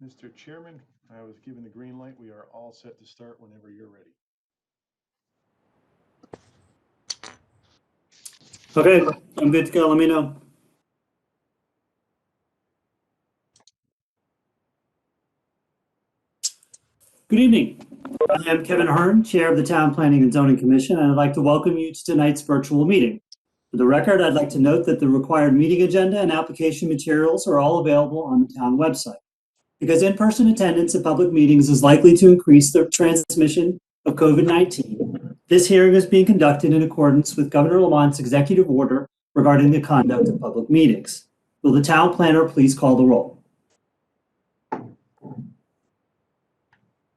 Mr. Chairman, I was given the green light. We are all set to start whenever you're ready. Okay, I'm good to go. Let me know. Good evening. I am Kevin Ahern, Chair of the Town Planning and Zoning Commission, and I'd like to welcome you to tonight's virtual meeting. For the record, I'd like to note that the required meeting agenda and application materials are all available on the town website. Because in-person attendance at public meetings is likely to increase the transmission of COVID-19, this hearing is being conducted in accordance with Governor Lamont's executive order regarding the conduct of public meetings. Will the town planner please call the roll?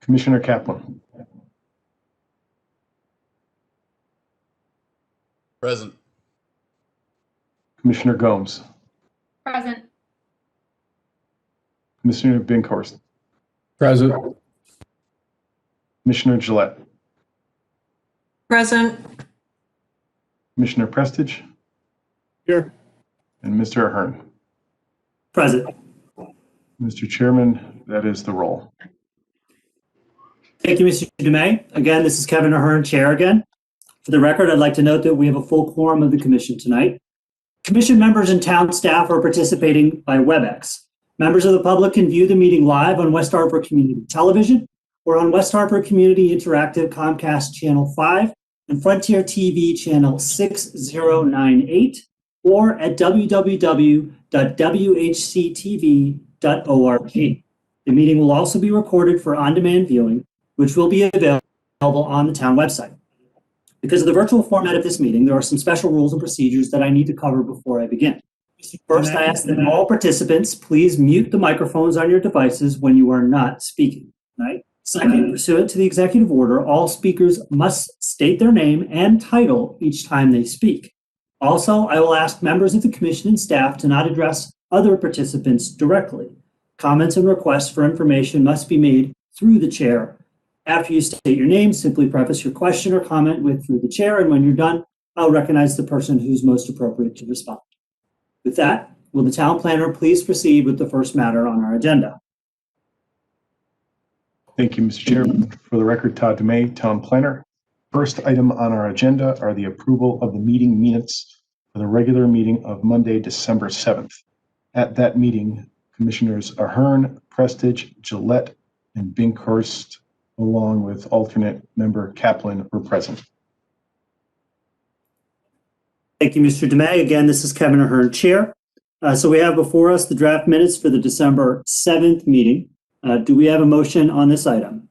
Commissioner Kaplan. Present. Commissioner Gomes. Present. Commissioner Binkhorst. Present. Commissioner Gillette. Present. Commissioner Prestige. Here. And Mr. Ahern. Present. Mr. Chairman, that is the roll. Thank you, Mr. Dumais. Again, this is Kevin Ahern, Chair again. For the record, I'd like to note that we have a full quorum of the commission tonight. Commission members and town staff are participating by WebEx. Members of the public can view the meeting live on West Hartford Community Television or on West Hartford Community Interactive Comcast Channel 5 and Frontier TV Channel 6098 or at www.whctv.org. The meeting will also be recorded for on-demand viewing, which will be available on the town website. Because of the virtual format of this meeting, there are some special rules and procedures that I need to cover before I begin. First, I ask that all participants please mute the microphones on your devices when you are not speaking. Right? Second, pursuant to the executive order, all speakers must state their name and title each time they speak. Also, I will ask members of the commission and staff to not address other participants directly. Comments and requests for information must be made through the chair. After you state your name, simply preface your question or comment with "through the chair," and when you're done, I'll recognize the person who's most appropriate to respond. With that, will the town planner please proceed with the first matter on our agenda? Thank you, Mr. Chairman. For the record, Todd Dumais, Town Planner. First item on our agenda are the approval of the meeting minutes for the regular meeting of Monday, December 7th. At that meeting, Commissioners Ahern, Prestige, Gillette, and Binkhorst, along with alternate member Kaplan, were present. Thank you, Mr. Dumais. Again, this is Kevin Ahern, Chair. So we have before us the draft minutes for the December 7th meeting. Do we have a motion on this item?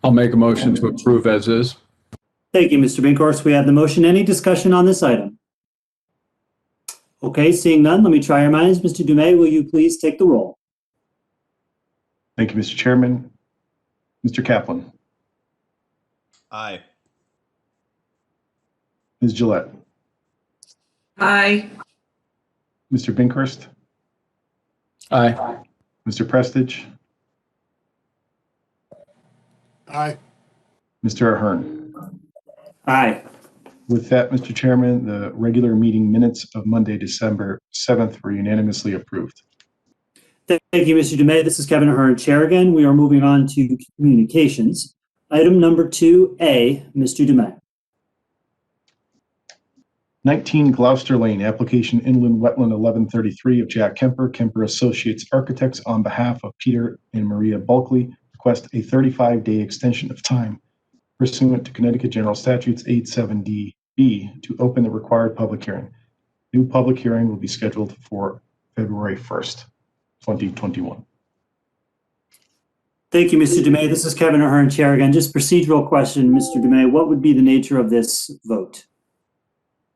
I'll make a motion to approve as is. Thank you, Mr. Binkhorst. We have the motion. Any discussion on this item? Okay, seeing none, let me try your minds. Mr. Dumais, will you please take the roll? Thank you, Mr. Chairman. Mr. Kaplan. Aye. Ms. Gillette. Aye. Mr. Binkhorst. Aye. Mr. Prestige. Aye. Mr. Ahern. Aye. With that, Mr. Chairman, the regular meeting minutes of Monday, December 7th were unanimously approved. Thank you, Mr. Dumais. This is Kevin Ahern, Chair again. We are moving on to communications. Item number 2A, Mr. Dumais. 19 Gloucester Lane, application inland wetland 1133 of Jack Kemper, Kemper Associates Architects, on behalf of Peter and Maria Bulkley, request a 35-day extension of time pursuant to Connecticut General Statutes 87DB to open the required public hearing. New public hearing will be scheduled for February 1st, 2021. Thank you, Mr. Dumais. This is Kevin Ahern, Chair again. Just procedural question, Mr. Dumais. What would be the nature of this vote?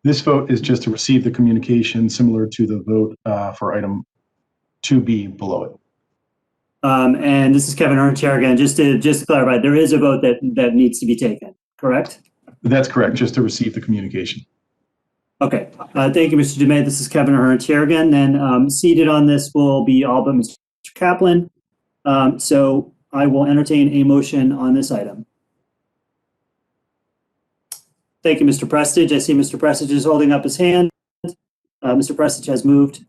This vote is just to receive the communication similar to the vote for item 2B below it. And this is Kevin Ahern, Chair again. Just to clarify, there is a vote that needs to be taken, correct? That's correct, just to receive the communication. Okay. Thank you, Mr. Dumais. This is Kevin Ahern, Chair again. Then seated on this will be all but Mr. Kaplan. So I will entertain a motion on this item. Thank you, Mr. Prestige. I see Mr. Prestige is holding up his hand. Mr. Prestige has moved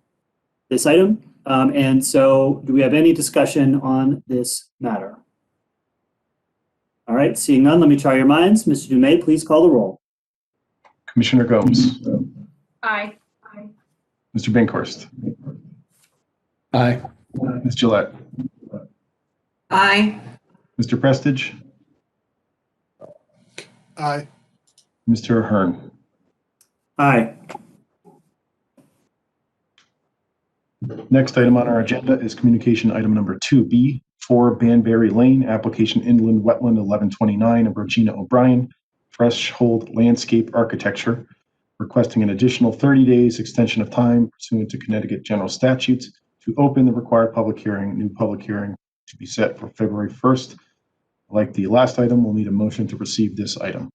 this item. And so do we have any discussion on this matter? All right, seeing none, let me try your minds. Mr. Dumais, please call the roll. Commissioner Gomes. Aye. Mr. Binkhorst. Aye. Ms. Gillette. Aye. Mr. Prestige. Aye. Mr. Ahern. Aye. Next item on our agenda is communication item number 2B, 4 Banbury Lane, application inland wetland 1129 of Regina O'Brien, Threshold Landscape Architecture, requesting an additional 30 days extension of time pursuant to Connecticut General Statutes to open the required public hearing. New public hearing to be set for February 1st. Like the last item, we'll need a motion to receive this item.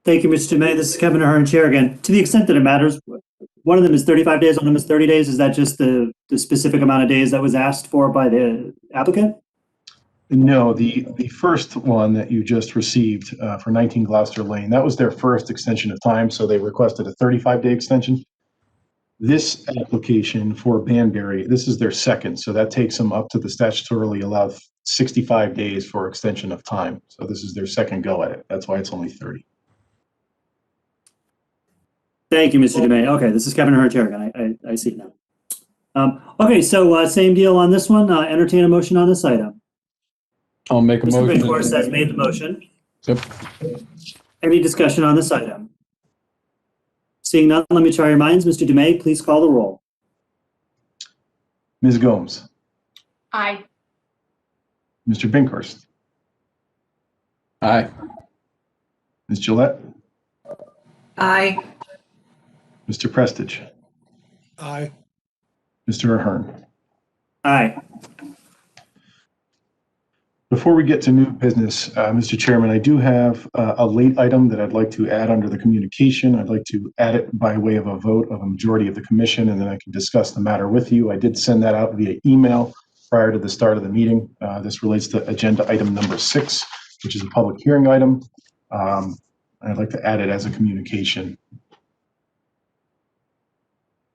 Thank you, Mr. Dumais. This is Kevin Ahern, Chair again. To the extent that it matters, one of them is 35 days, one of them is 30 days. Is that just the specific amount of days that was asked for by the applicant? No, the first one that you just received for 19 Gloucester Lane, that was their first extension of time, so they requested a 35-day extension. This application for Banbury, this is their second, so that takes them up to the statutorily allowed 65 days for extension of time. So this is their second go at it. That's why it's only 30. Thank you, Mr. Dumais. Okay, this is Kevin Ahern, Chair again. I see it now. Okay, so same deal on this one. Entertain a motion on this item. I'll make a Mr. motion. Binkhorst has made the motion. Yep. Any discussion on this item? Seeing none, let me try your minds. Mr. Dumais, please call the roll. Ms. Gomes. Aye. Mr. Binkhorst. Aye. Ms. Gillette. Aye. Mr. Prestige. Aye. Mr. Ahern. Aye. Before we get to new business, Mr. Chairman, I do have a late item that I'd like to add under the communication. I'd like to add it by way of a vote of a majority of the commission, and then I can discuss the matter with you. I did send that out via email prior to the start of the meeting. This relates to agenda item number 6, which is a public hearing item. I'd like to add it as a communication.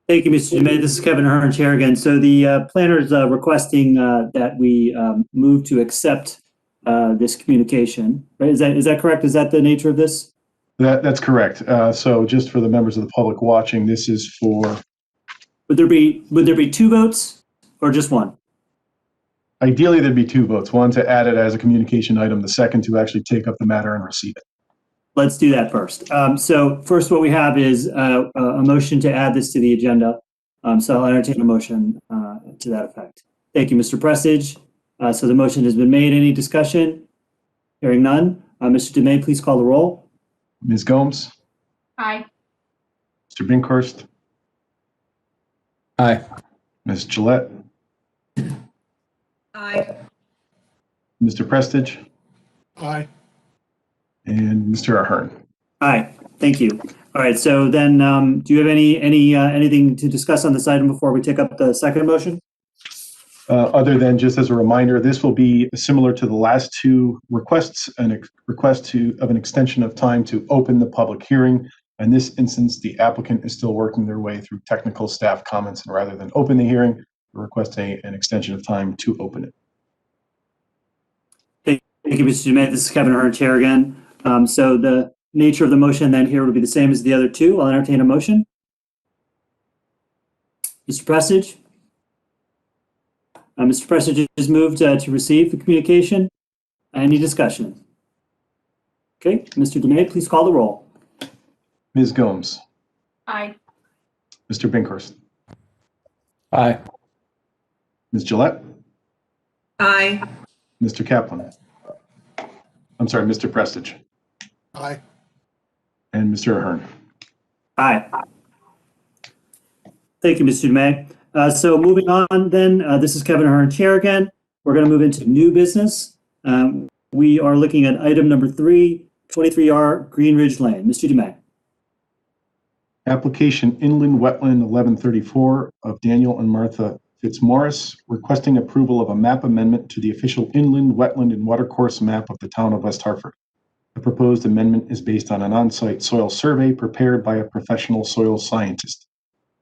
Thank you, Mr. Dumais. This is Kevin Ahern, Chair again. So the planner is requesting that we move to accept this communication. Right? Is that correct? Is that the nature of this? That's correct. So just for the members of the public watching, this is for. Would there be 2 votes or just one? Ideally, there'd be 2 votes. One to add it as a communication item. The second to actually take up the matter and receive it. let's do that first. So first, what we have is a motion to add this to the agenda. So I'll entertain a motion to that effect. Thank you, Mr. Prestidge. So the motion has been made. Any discussion? Hearing none. Mr. Demay, please call the roll. Ms. Gomes, Aye. Mr. Binkhorst, Aye. Ms. Gillette, Aye. Mr. Prestidge, Aye. and Mr. Ahern. Aye. Thank you. All right. So then, do you have anything to discuss on this item before we take up the second motion? Other than just as a reminder, this will be similar to the last two requests, of an extension of time to open the public hearing. In this instance, the applicant is still working their way through technical staff comments, and rather than open the hearing, we request an extension of time to open it. Thank you, Mr. Demay. This is Kevin Ahern, Chair again. So the nature of the motion then here will be the same as the other two. I'll entertain a motion. Mr. Prestidge? Mr. Prestidge has moved to receive the communication. Any discussion? Okay, Mr. Demay, please call the roll. Ms. Gomes, Aye. Mr. Binkhorst, Aye. Ms. Gillette, Aye. Mr. Kaplan. I'm sorry, Mr. Prestidge, Aye. and Mr. Ahern. Aye. Thank you, Mr. Demay. So moving on then, this is Kevin Ahern, Chair again. We're going to move into new business. We are looking at item number 3, 23R Green Ridge Lane. Mr. Demay. Application Inland Wetland 1134 of Daniel and Martha Fitzmaurice, requesting approval of a map amendment to the official inland wetland and watercourse map of the town of West Hartford. The proposed amendment is based on an on-site soil survey prepared by a professional soil scientist.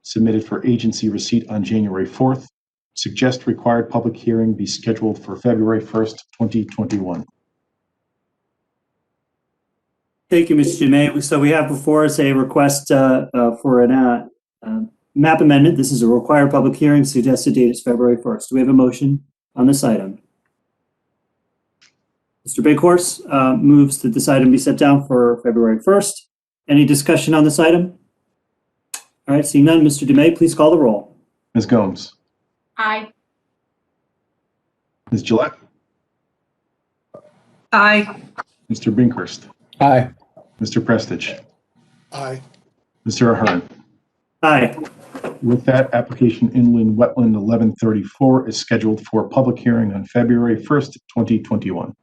Submitted for agency receipt on January 4th. Suggest required public hearing be scheduled for February 1st, 2021. Thank you, Mr. Demay. So we have before us a request for a map amendment. This is a required public hearing. Suggested date is February 1st. Do we have a motion on this item? Mr. Binkhorst moves that this item be set down for February 1st. Any discussion on this item? All right, seeing none, Mr. Demay, please call the roll. Ms. Gomes, Aye. Ms. Gillette, Aye. Mr. Binkhorst, Aye. Mr. Prestidge, Aye. Mr. Ahern. Aye. With that, application Inland Wetland 1134 is scheduled for public hearing on February 1st, 2021.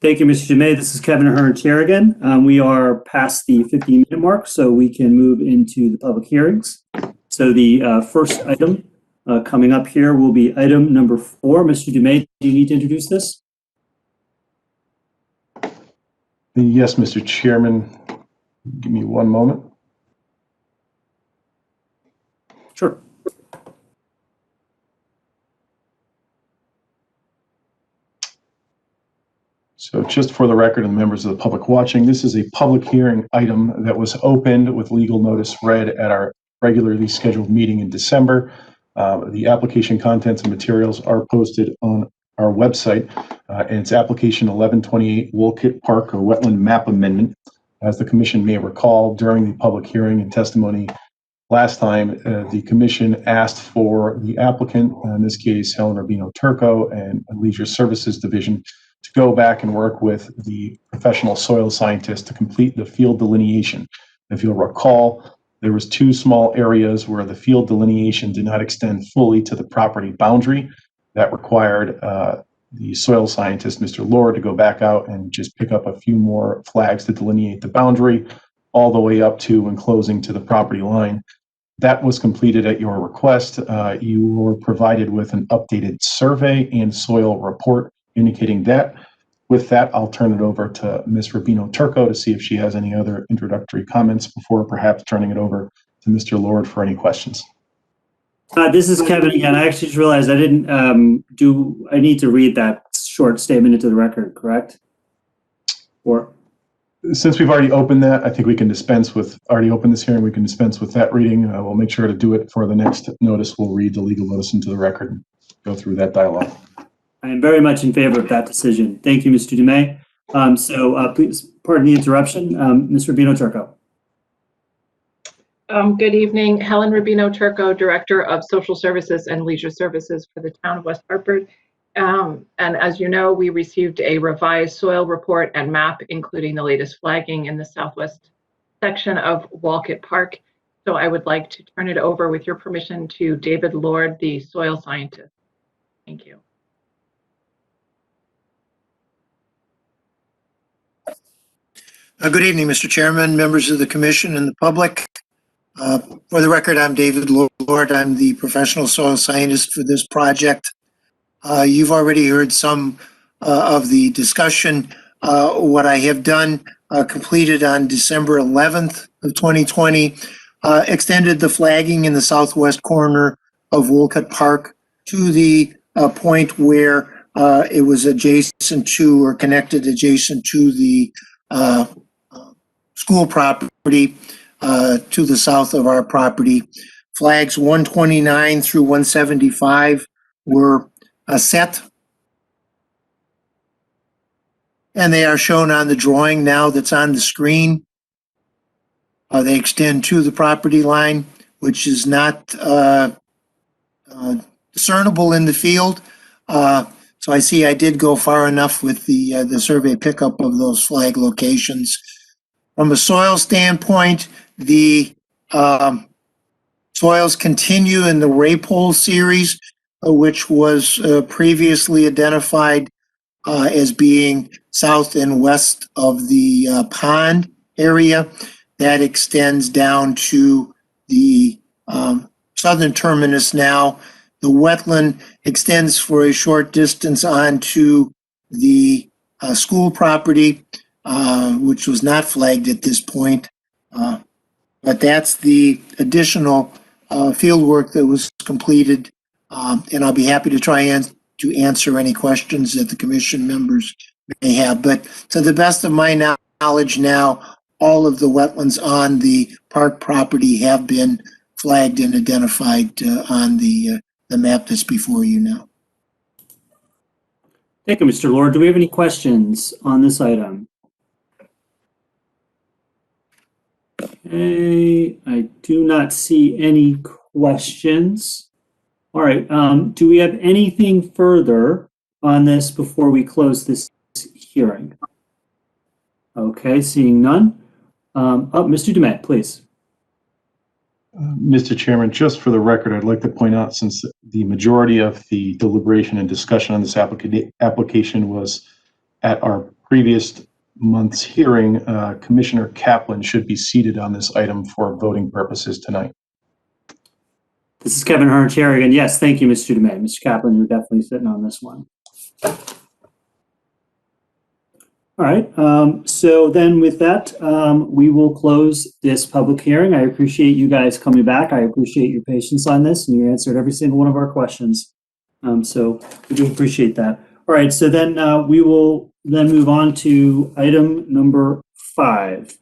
Thank you, Mr. Demay. This is Kevin Ahern, Chair again. We are past the 15-minute mark, so we can move into the public hearings. So the first item coming up here will be item number 4. Mr. Demay, do you need to introduce this? Yes, Mr. Chairman. Give me one moment. Sure. So just for the record and members of the public watching, this is a public hearing item that was opened with legal notice read at our regularly scheduled meeting in December. The application contents and materials are posted on our website, and it's application 1128 Wolcott Park, a wetland map amendment. As the commission may recall, during the public hearing and testimony last time, the commission asked for the applicant, in this case Helen Urbino Turco and Leisure Services Division, to go back and work with the professional soil scientist to complete the field delineation. If you'll recall, there was 2 small areas where the field delineation did not extend fully to the property boundary. That required the soil scientist, Mr. Lord, to go back out and just pick up a few more flags to delineate the boundary all the way up to and closing to the property line. That was completed at your request. You were provided with an updated survey and soil report indicating that. With that, I'll turn it over to Ms. Urbino Turco to see if she has any other introductory comments before perhaps turning it over to Mr. Lord for any questions. This is Kevin again. I actually just realized I didn't I need to read that short statement into the record, correct? Or Since we've already opened that, I think we can dispense with, already opened this hearing, we can dispense with that reading. We'll make sure to do it for the next notice. We'll read the legal notice into the record and go through that dialogue. I am very much in favor of that decision. Thank you, Mr. Demay. pardon the interruption. Ms. Rubino Turco. Good evening, Helen Rubino Turco, Director of Social Services and Leisure Services for the town of West Hartford. And as you know, we received a revised soil report and map, including the latest flagging in the southwest section of Walcott Park. So I would like to turn it over, with your permission, to David Lord, the soil scientist. Thank you. Good evening, Mr. Chairman, members of the commission and the public. For the record, I'm David Lord. I'm the professional soil scientist for this project. You've already heard some of the discussion. What I have done, completed on December 11th of 2020, extended the flagging in the southwest corner of Wolcott Park to the point where it was adjacent to, or connected adjacent to, the school property to the south of our property. Flags 129 through 175 were set, and they are shown on the drawing now that's on the screen. They extend to the property line, which is not discernible in the field. So I see I did go far enough with the survey pickup of those flag locations. From a soil standpoint, the soils continue in the Raypole series, which was previously identified as being south and west of the pond area. That extends down to the southern terminus now. The wetland extends for a short distance onto the school property, which was not flagged at this point. But that's the additional field work that was completed, and I'll be happy to try to answer any questions that the commission members may have. But to the best of my knowledge now, all of the wetlands on the park property have been flagged and identified on the map that's before you now. Thank you, Mr. Lord. Do we have any questions on this item? Okay, I do not see any questions. All right, do we have anything further on this before we close this hearing? Okay, seeing none. Mr. Dumet, please. Mr. Chairman, just for the record, I'd like to point out, since the majority of the deliberation and discussion on this application was at our previous month's hearing, Commissioner Kaplan should be seated on this item for voting purposes tonight. This is Kevin Hearn, Chair again. Yes, thank you, Mr. Dumet. Mr. Kaplan, you're definitely sitting on this one. All right, so then with that, we will close this public hearing. I appreciate you guys coming back. I appreciate your patience on this, and you answered every single one of our questions. So we do appreciate that. All right, so then we will then move on to item number 5.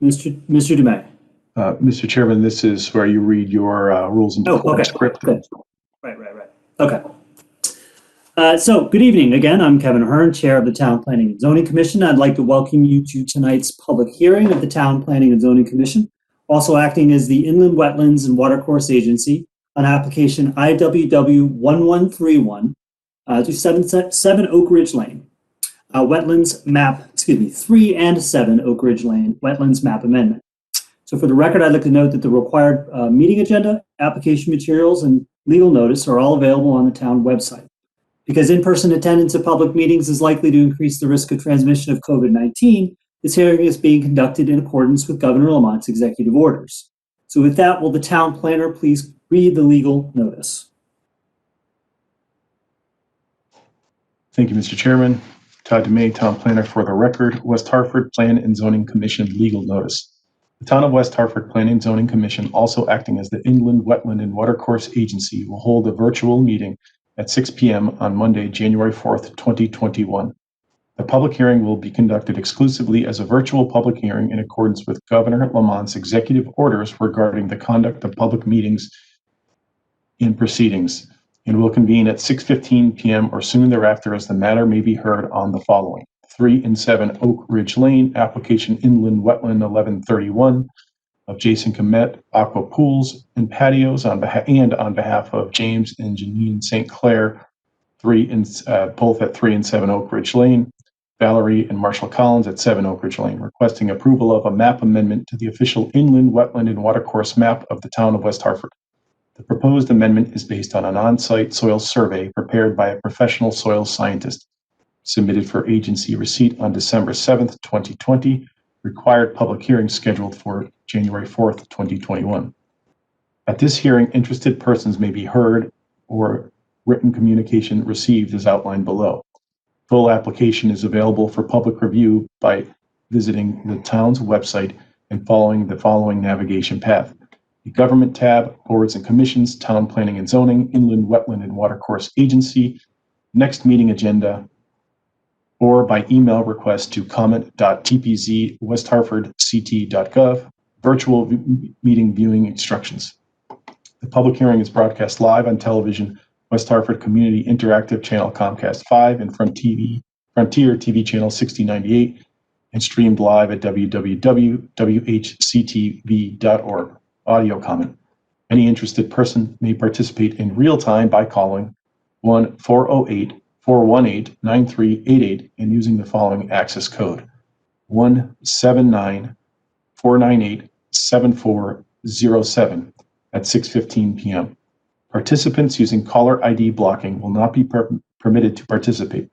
Mr. Dumet. Mr. Chairman, this is where you read your rules and script. Good. Right. Okay. So good evening again. I'm Kevin Hearn, Chair of the Town Planning and Zoning Commission. I'd like to welcome you to tonight's public hearing of the Town Planning and Zoning Commission, also acting as the Inland Wetlands and Watercourse Agency on application IWW 1131 to 7 Oak Ridge Lane. Wetlands map, 3 and 7 Oak Ridge Lane, wetlands map amendment. So for the record, I'd like to note that the required meeting agenda, application materials, and legal notice are all available on the town website. Because in-person attendance at public meetings is likely to increase the risk of transmission of COVID-19, this hearing is being conducted in accordance with Governor Lamont's executive orders. So with that, will the town planner please read the legal notice? Thank you, Mr. Chairman. Todd DeMay, Town Planner. For the record, West Hartford Plan and Zoning Commission legal notice. The Town of West Hartford Planning and Zoning Commission, also acting as the Inland Wetland and Watercourse Agency, will hold a virtual meeting at 6 p.m. on Monday, January 4th, 2021. The public hearing will be conducted exclusively as a virtual public hearing in accordance with Governor Lamont's executive orders regarding the conduct of public meetings in proceedings. and will convene at 6:15 p.m. or soon thereafter as the matter may be heard on the following: 3 and 7 Oak Ridge Lane, application Inland Wetland 1131 of Jason Comet, Aqua Pools and Patios on behalf of James and Janine St. Clair, both at 3 and 7 Oak Ridge Lane, Valerie and Marshall Collins at 7 Oak Ridge Lane, requesting approval of a map amendment to the official inland wetland and watercourse map of the town of West Hartford. The proposed amendment is based on an on-site soil survey prepared by a professional soil scientist, submitted for agency receipt on December 7th, 2020, required public hearing scheduled for January 4th, 2021. At this hearing, interested persons may be heard or written communication received as outlined below. Full application is available for public review by visiting the town's website and following the following navigation path: the Government tab, Boards and Commissions, Town Planning and Zoning, Inland Wetland and Watercourse Agency, Next Meeting Agenda, or by email request to comment.tpz.westhartfordct.gov, virtual meeting viewing instructions. The public hearing is broadcast live on television, West Hartford Community Interactive Channel Comcast 5 and Frontier TV Channel 6098, and streamed live at www.whctv.org. Audio comment. Any interested person may participate in real time by calling 1-408-418-9388 and using the following access code: 179-498-7407 at 6:15 p.m. Participants using caller ID blocking will not be permitted to participate.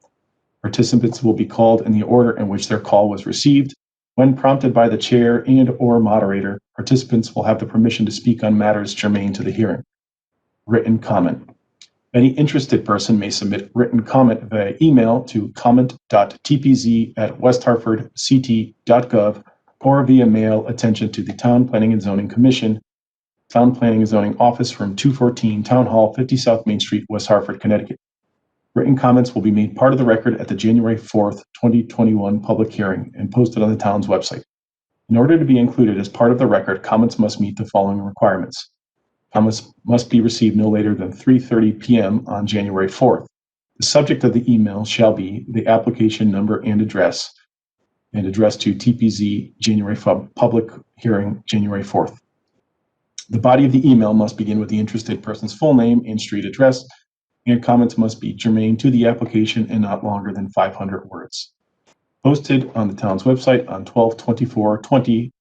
Participants will be called in the order in which their call was received. When prompted by the chair and/or moderator, participants will have the permission to speak on matters germane to the hearing. Written comment. Any interested person may submit written comment via email to comment.tpz@westhartfordct.gov or via mail attention to the Town Planning and Zoning Commission, Town Planning and Zoning Office, Room 214, Town Hall, 50 South Main Street, West Hartford, Connecticut. Written comments will be made part of the record at the January 4th, 2021 public hearing and posted on the town's website. In order to be included as part of the record, comments must meet the following requirements. Comments must be received no later than 3:30 p.m. on January 4th. The subject of the email shall be the application number and address to TPZ January public hearing January 4th. The body of the email must begin with the interested person's full name and street address, and comments must be germane to the application and not longer than 500 words. Posted on the town's website on 12/24/20,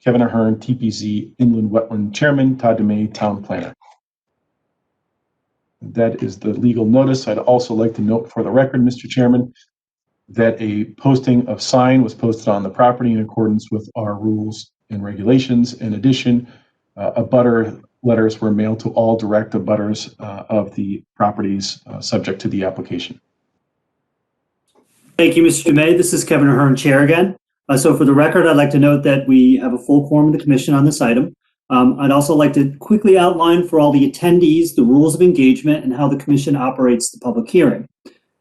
Kevin Ahern, TPZ Inland Wetland Chairman, Todd DeMay, Town Planner. That is the legal notice. I'd also like to note for the record, Mr. Chairman, that a posting of sign was posted on the property in accordance with our rules and regulations. In addition, abutter letters were mailed to all direct abutters of the properties subject to the application. Thank you, Mr. DeMay. This is Kevin Ahern, Chair again. So for the record, I'd like to note that we have a full quorum of the commission on this item. I'd also like to quickly outline for all the attendees the rules of engagement and how the commission operates the public hearing.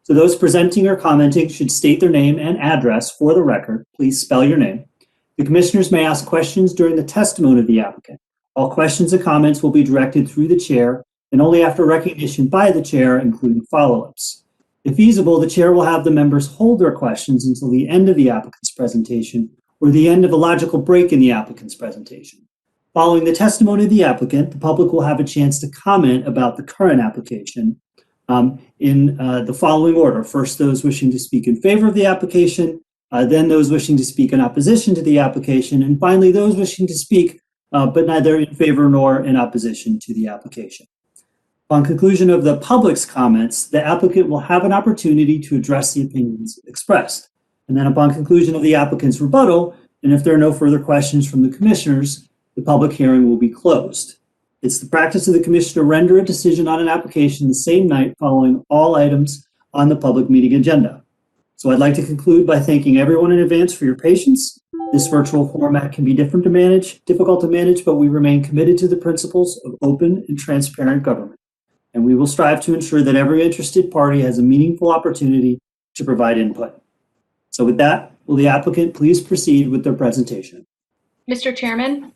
So those presenting or commenting should state their name and address for the record. Please spell your name. The commissioners may ask questions during the testimony of the applicant. All questions and comments will be directed through the chair and only after recognition by the chair, including follow-ups. If feasible, the chair will have the members hold their questions until the end of the applicant's presentation or the end of a logical break in the applicant's presentation. Following the testimony of the applicant, the public will have a chance to comment about the current application in the following order. First, those wishing to speak in favor of the application, then those wishing to speak in opposition to the application, and finally those wishing to speak but neither in favor nor in opposition to the application. Upon conclusion of the public's comments, the applicant will have an opportunity to address the opinions expressed. And then upon conclusion of the applicant's rebuttal, and if there are no further questions from the commissioners, the public hearing will be closed. It's the practice of the commission to render a decision on an application the same night following all items on the public meeting agenda. So I'd like to conclude by thanking everyone in advance for your patience. This virtual format can be difficult to manage, but we remain committed to the principles of open and transparent government. And we will strive to ensure that every interested party has a meaningful opportunity to provide input. So with that, will the applicant please proceed with their presentation? Mr. Chairman,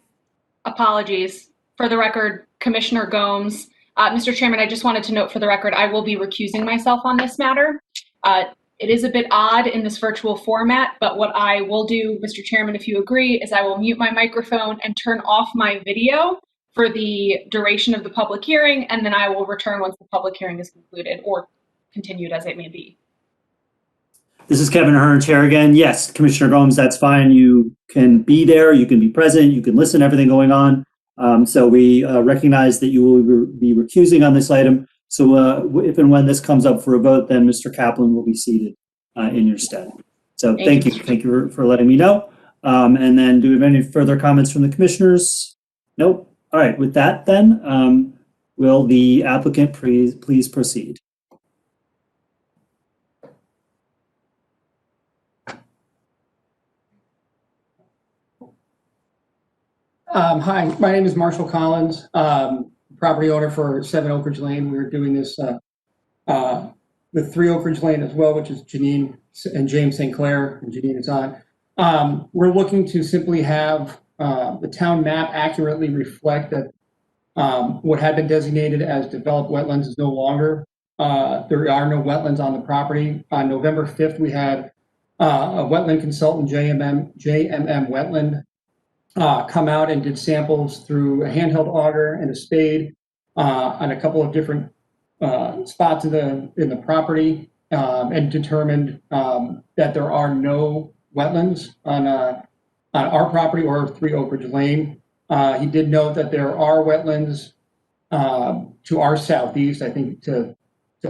apologies. For the record, Commissioner Gomes, Mr. Chairman, I just wanted to note for the record, I will be recusing myself on this matter. It is a bit odd in this virtual format, but what I will do, Mr. Chairman, if you agree, is I will mute my microphone and turn off my video for the duration of the public hearing, and then I will return once the public hearing is concluded or continued as it may be. This is Kevin Ahern, Chair again. Yes, Commissioner Gomes, that's fine. You can be there, you can be present, you can listen to everything going on. So we recognize that you will be recusing on this item. So if and when this comes up for a vote, then Mr. Kaplan will be seated in your stead. So thank you. Thank you for letting me know. And then do we have any further comments from the commissioners? Nope. All right. With that then, will the applicant please proceed? Hi, my name is Marshall Collins, property owner for 7 Oak Ridge Lane. We're doing this with 3 Oak Ridge Lane as well, which is Janine and James St. Clair, and Janine is on. We're looking to simply have the town map accurately reflect that what had been designated as developed wetlands is no longer. There are no wetlands on the property. On November 5th, we had a wetland consultant, JMM Wetland, come out and did samples through a handheld auger and a spade on a couple of different spots in the property, and determined that there are no wetlands on our property or 3 Oak Ridge Lane. He did note that there are wetlands to our southeast, I think to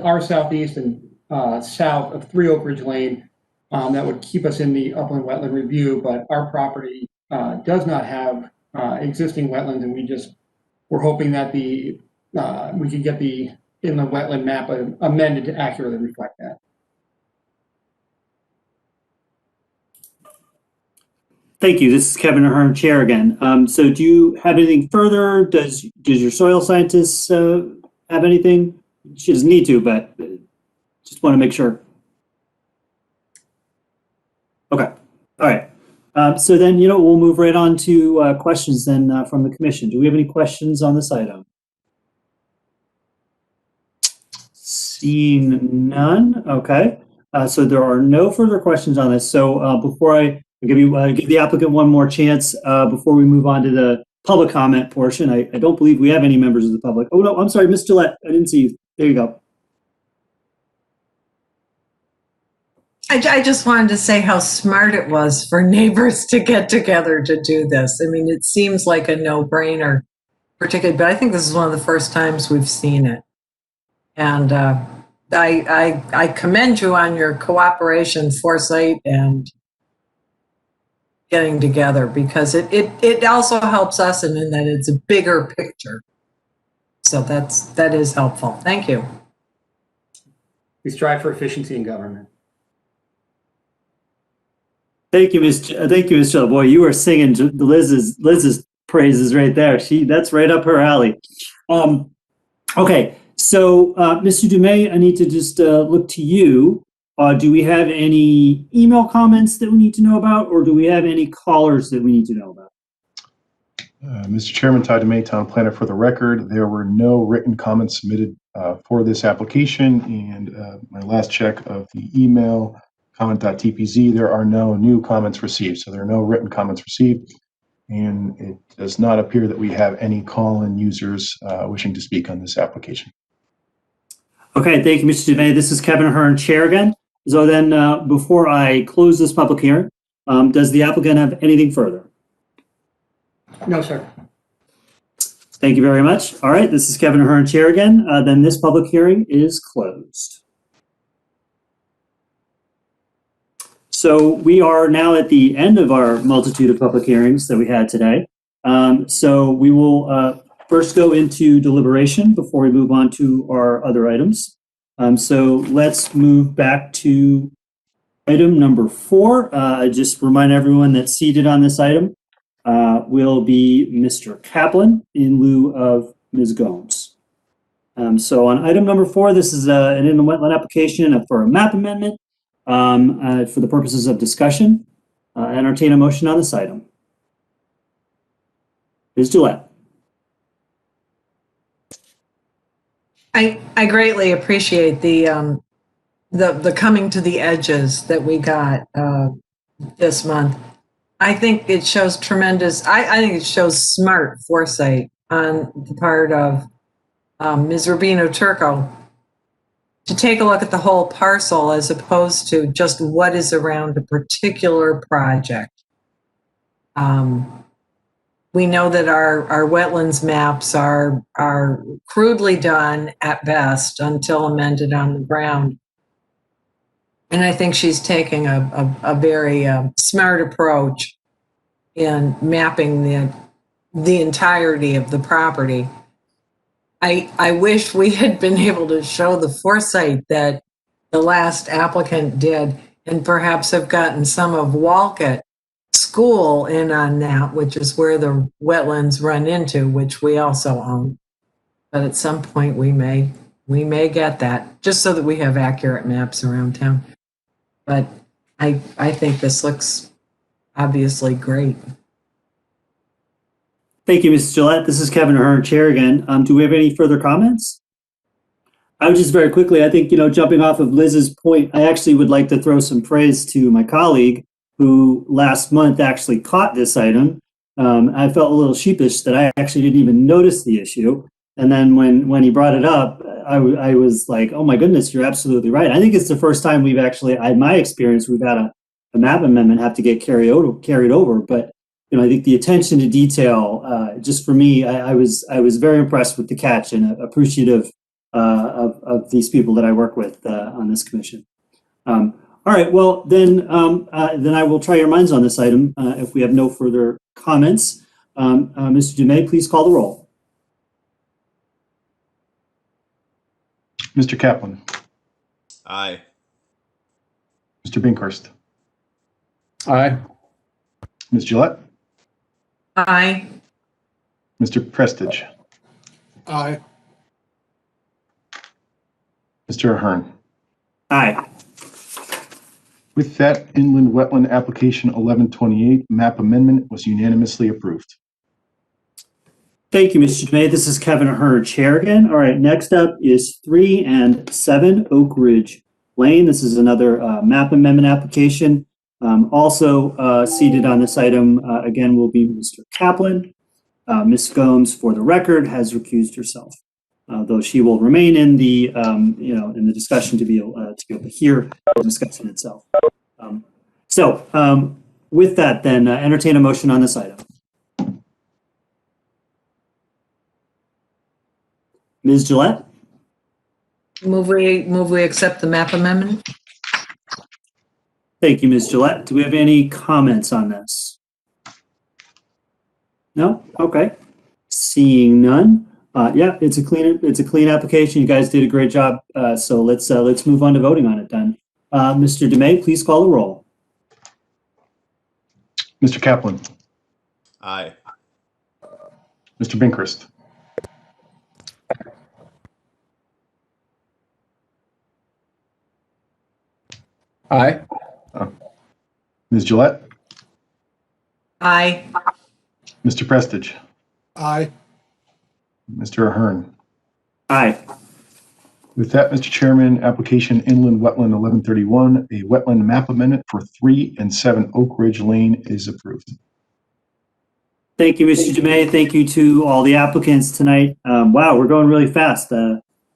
our southeast and south of 3 Oak Ridge Lane, that would keep us in the upland wetland review, but our property does not have existing wetlands, and we're hoping that we could get the inland wetland map amended to accurately reflect that. Thank you. This is Kevin Ahern, Chair again. So do you have anything further? Does your soil scientist have anything? She doesn't need to, but just want to make sure. Okay. All right. So then, we'll move right on to questions then from the commission. Do we have any questions on this item? Seeing none. Okay. So there are no further questions on this. So before I give the applicant one more chance before we move on to the public comment portion, I don't believe we have any members of the public. Oh, no, I'm sorry, Ms. Gillette. I didn't see you. There you go. I just wanted to say how smart it was for neighbors to get together to do this. I mean, it seems like a no-brainer, particularly, but I think this is one of the first times we've seen it. And I commend you on your cooperation, foresight, and getting together, because it also helps us in that it's a bigger picture. So that is helpful. Thank you. We strive for efficiency in government. Thank you, Ms. Jill. Boy, you were singing Liz's praises right there. That's right up her alley. Okay, so Mr. Dumais, I need to just look to you. Do we have any email comments that we need to know about, or do we have any callers that we need to know about? Mr. Chairman, Todd Dumais, Town Planner. For the record, there were no written comments submitted for this application, and my last check of the email, comment.tpz, there are no new comments received. So there are no written comments received, and it does not appear that we have any call-in users wishing to speak on this application. Okay, thank you, Mr. Dumais. This is Kevin Ahern, Chair again. So then before I close this public hearing, does the applicant have anything further? No, sir. Thank you very much. All right, this is Kevin Ahern, Chair again. Then this public hearing is closed. So we are now at the end of our multitude of public hearings that we had today. So we will first go into deliberation before we move on to our other items. So let's move back to item number 4. Just remind everyone that seated on this item will be Mr. Kaplan in lieu of Ms. Gomes. So on item number 4, this is an inland wetland application for a map amendment. For the purposes of discussion, entertain a motion on this item. Ms. Gillette. I greatly appreciate the coming to the edges that we got this month. I think it shows tremendous, I think it shows smart foresight on the part of Ms. Rubino Turco to take a look at the whole parcel as opposed to just what is around a particular project. We know that our wetlands maps are crudely done at best until amended on the ground. And I think she's taking a very smart approach in mapping the entirety of the property. I wish we had been able to show the foresight that the last applicant did and perhaps have gotten some of Walcott School in on that, which is where the wetlands run into, which we also own. But at some point we may get that, just so that we have accurate maps around town. But I think this looks obviously great. Thank you, Mrs. Gillette. This is Kevin Ahern, Chair again. Do we have any further comments? I would just very quickly, I think, jumping off of Liz's point, I actually would like to throw some praise to my colleague who last month actually caught this item. I felt a little sheepish that I actually didn't even notice the issue. And then when he brought it up, I was like, oh my goodness, you're absolutely right. I think it's the first time we've actually, in my experience, we've had a map amendment have to get carried over. But I think the attention to detail, just for me, I was very impressed with the catch and appreciative of these people that I work with on this commission. All right, well, then I will try your minds on this item if we have no further comments. Mr. Dumais, please call the roll. Mr. Kaplan. Aye. Mr. Binkhurst. Aye. Ms. Gillette. Aye. Mr. Prestige. Aye. Mr. Ahern. Aye. With that, Inland Wetland Application 1128 map amendment was unanimously approved. Thank you, Mr. Dumais. This is Kevin Ahern, Chair again. All right, next up is 3 and 7 Oak Ridge Lane. This is another map amendment application. Also seated on this item, again, will be Mr. Kaplan. Ms. Gomes, for the record, has recused herself, though she will remain in the, in the discussion to be able to hear the discussion itself. With that, then, entertain a motion on this item. Ms. Gillette? Move we accept the map amendment? Thank you, Ms. Gillette. Do we have any comments on this? No? Okay. Seeing none. Yeah, it's a clean application. You guys did a great job. So let's move on to voting on it then. Mr. Dumais, please call the roll. Mr. Kaplan. Aye. Mr. Binkhurst. Aye. Ms. Gillette. Aye. Mr. Prestige. Aye. Mr. Ahern. Aye. With that, Mr. Chairman, application Inland Wetland 1131, a wetland map amendment for 3 and 7 Oak Ridge Lane is approved. Thank you, Mr. Dumais. Thank you to all the applicants tonight. Wow, we're going really fast.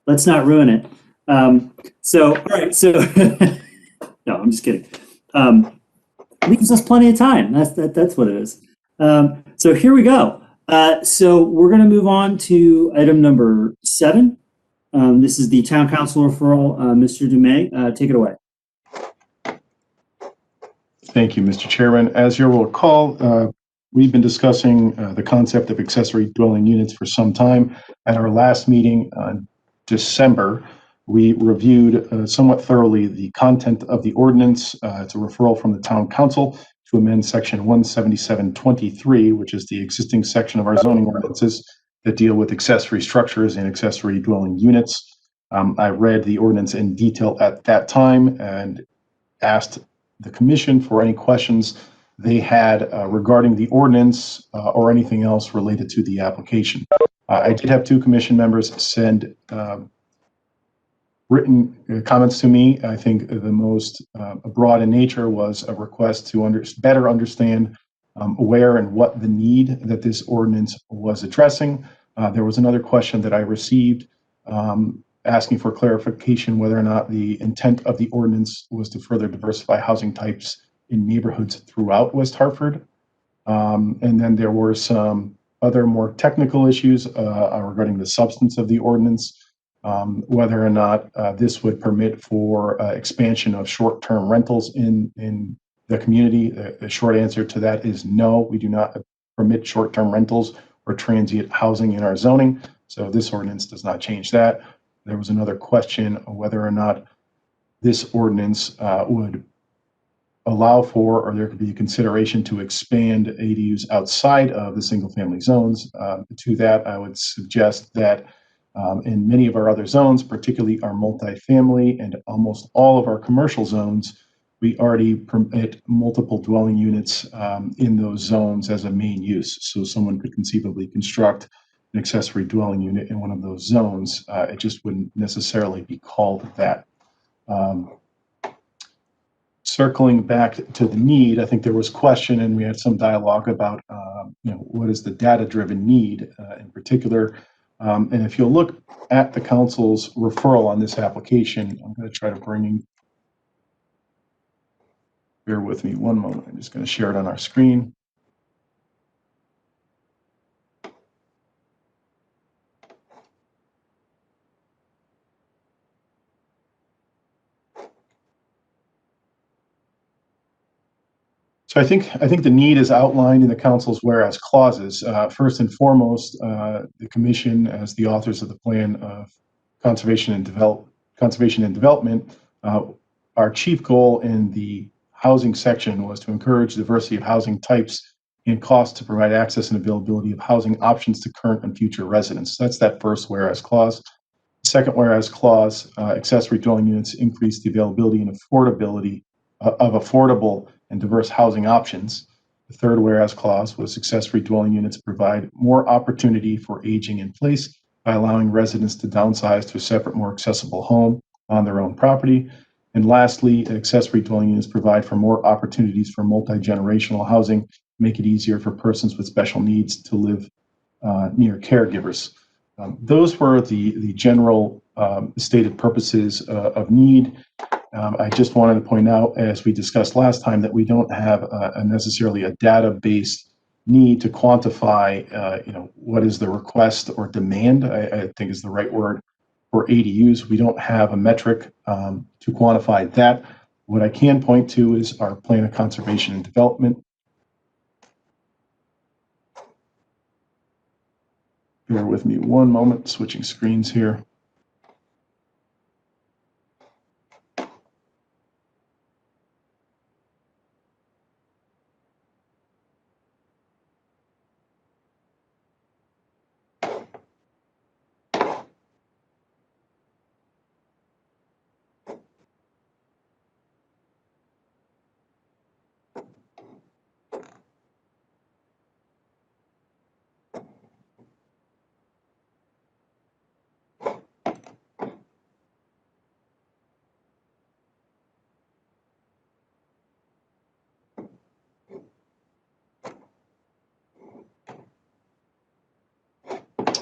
Let's not ruin it. All right, no, I'm just kidding. Leaves us plenty of time. That's what it is. So here we go. So we're going to move on to item number 7. This is the town council referral. Mr. Dumais, take it away. Thank you, Mr. Chairman. As you will recall, we've been discussing the concept of accessory dwelling units for some time. At our last meeting in December, we reviewed somewhat thoroughly the content of the ordinance. It's a referral from the town council to amend section 17723, which is the existing section of our zoning ordinances that deal with accessory structures and accessory dwelling units. I read the ordinance in detail at that time and asked the commission for any questions they had regarding the ordinance or anything else related to the application. I did have 2 commission members send written comments to me. I think the most broad in nature was a request to better understand where and what the need that this ordinance was addressing. There was another question that I received asking for clarification whether or not the intent of the ordinance was to further diversify housing types in neighborhoods throughout West Hartford. And then there were some other more technical issues regarding the substance of the ordinance, whether or not this would permit for expansion of short-term rentals in the community. The short answer to that is no, we do not permit short-term rentals or transient housing in our zoning. So this ordinance does not change that. There was another question of whether or not this ordinance would allow for, or there could be a consideration to expand ADUs outside of the single-family zones. To that, I would suggest that in many of our other zones, particularly our multifamily and almost all of our commercial zones, we already permit multiple dwelling units in those zones as a main use. So someone could conceivably construct an accessory dwelling unit in one of those zones. It just wouldn't necessarily be called that. Circling back to the need, I think there was question, and we had some dialogue about, what is the data-driven need in particular. And if you'll look at the council's referral on this application, I'm going to try to bring in. Bear with me one moment. I'm just going to share it on our screen. So I think the need is outlined in the council's whereas clauses. First and foremost, the commission, as the authors of the plan of conservation and development, our chief goal in the housing section was to encourage diversity of housing types and costs to provide access and availability of housing options to current and future residents. That's that first whereas clause. The second whereas clause, accessory dwelling units increase the availability and affordability of affordable and diverse housing options. The third whereas clause was accessory dwelling units provide more opportunity for aging in place by allowing residents to downsize to a separate, more accessible home on their own property. And lastly, accessory dwelling units provide for more opportunities for multi-generational housing, make it easier for persons with special needs to live near caregivers. Those were the general stated purposes of need. I just wanted to point out, as we discussed last time, that we don't have necessarily a data-based need to quantify, what is the request or demand, I think is the right word, for ADUs. We don't have a metric to quantify that. What I can point to is our plan of conservation and development. Bear with me one moment, switching screens here.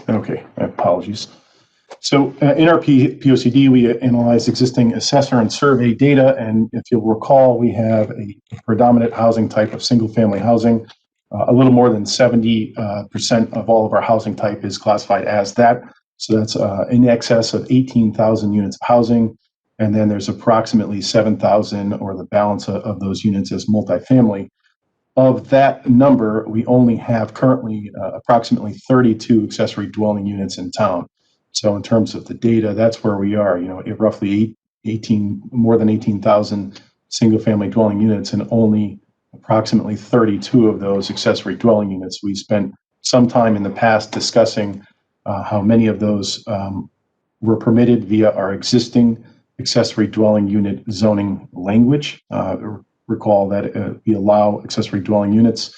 Okay, apologies. So in our POCD, we analyzed existing assessor and survey data, and if you'll recall, we have a predominant housing type of single-family housing. A little more than 70% of all of our housing type is classified as that. So that's in excess of 18,000 units of housing, and then there's approximately 7,000, or the balance of those units, as multifamily. Of that number, we only have currently approximately 32 accessory dwelling units in town. So in terms of the data, that's where we are, roughly more than 18,000 single-family dwelling units, and only approximately 32 of those accessory dwelling units. We spent some time in the past discussing how many of those were permitted via our existing accessory dwelling unit zoning language. Recall that we allow accessory dwelling units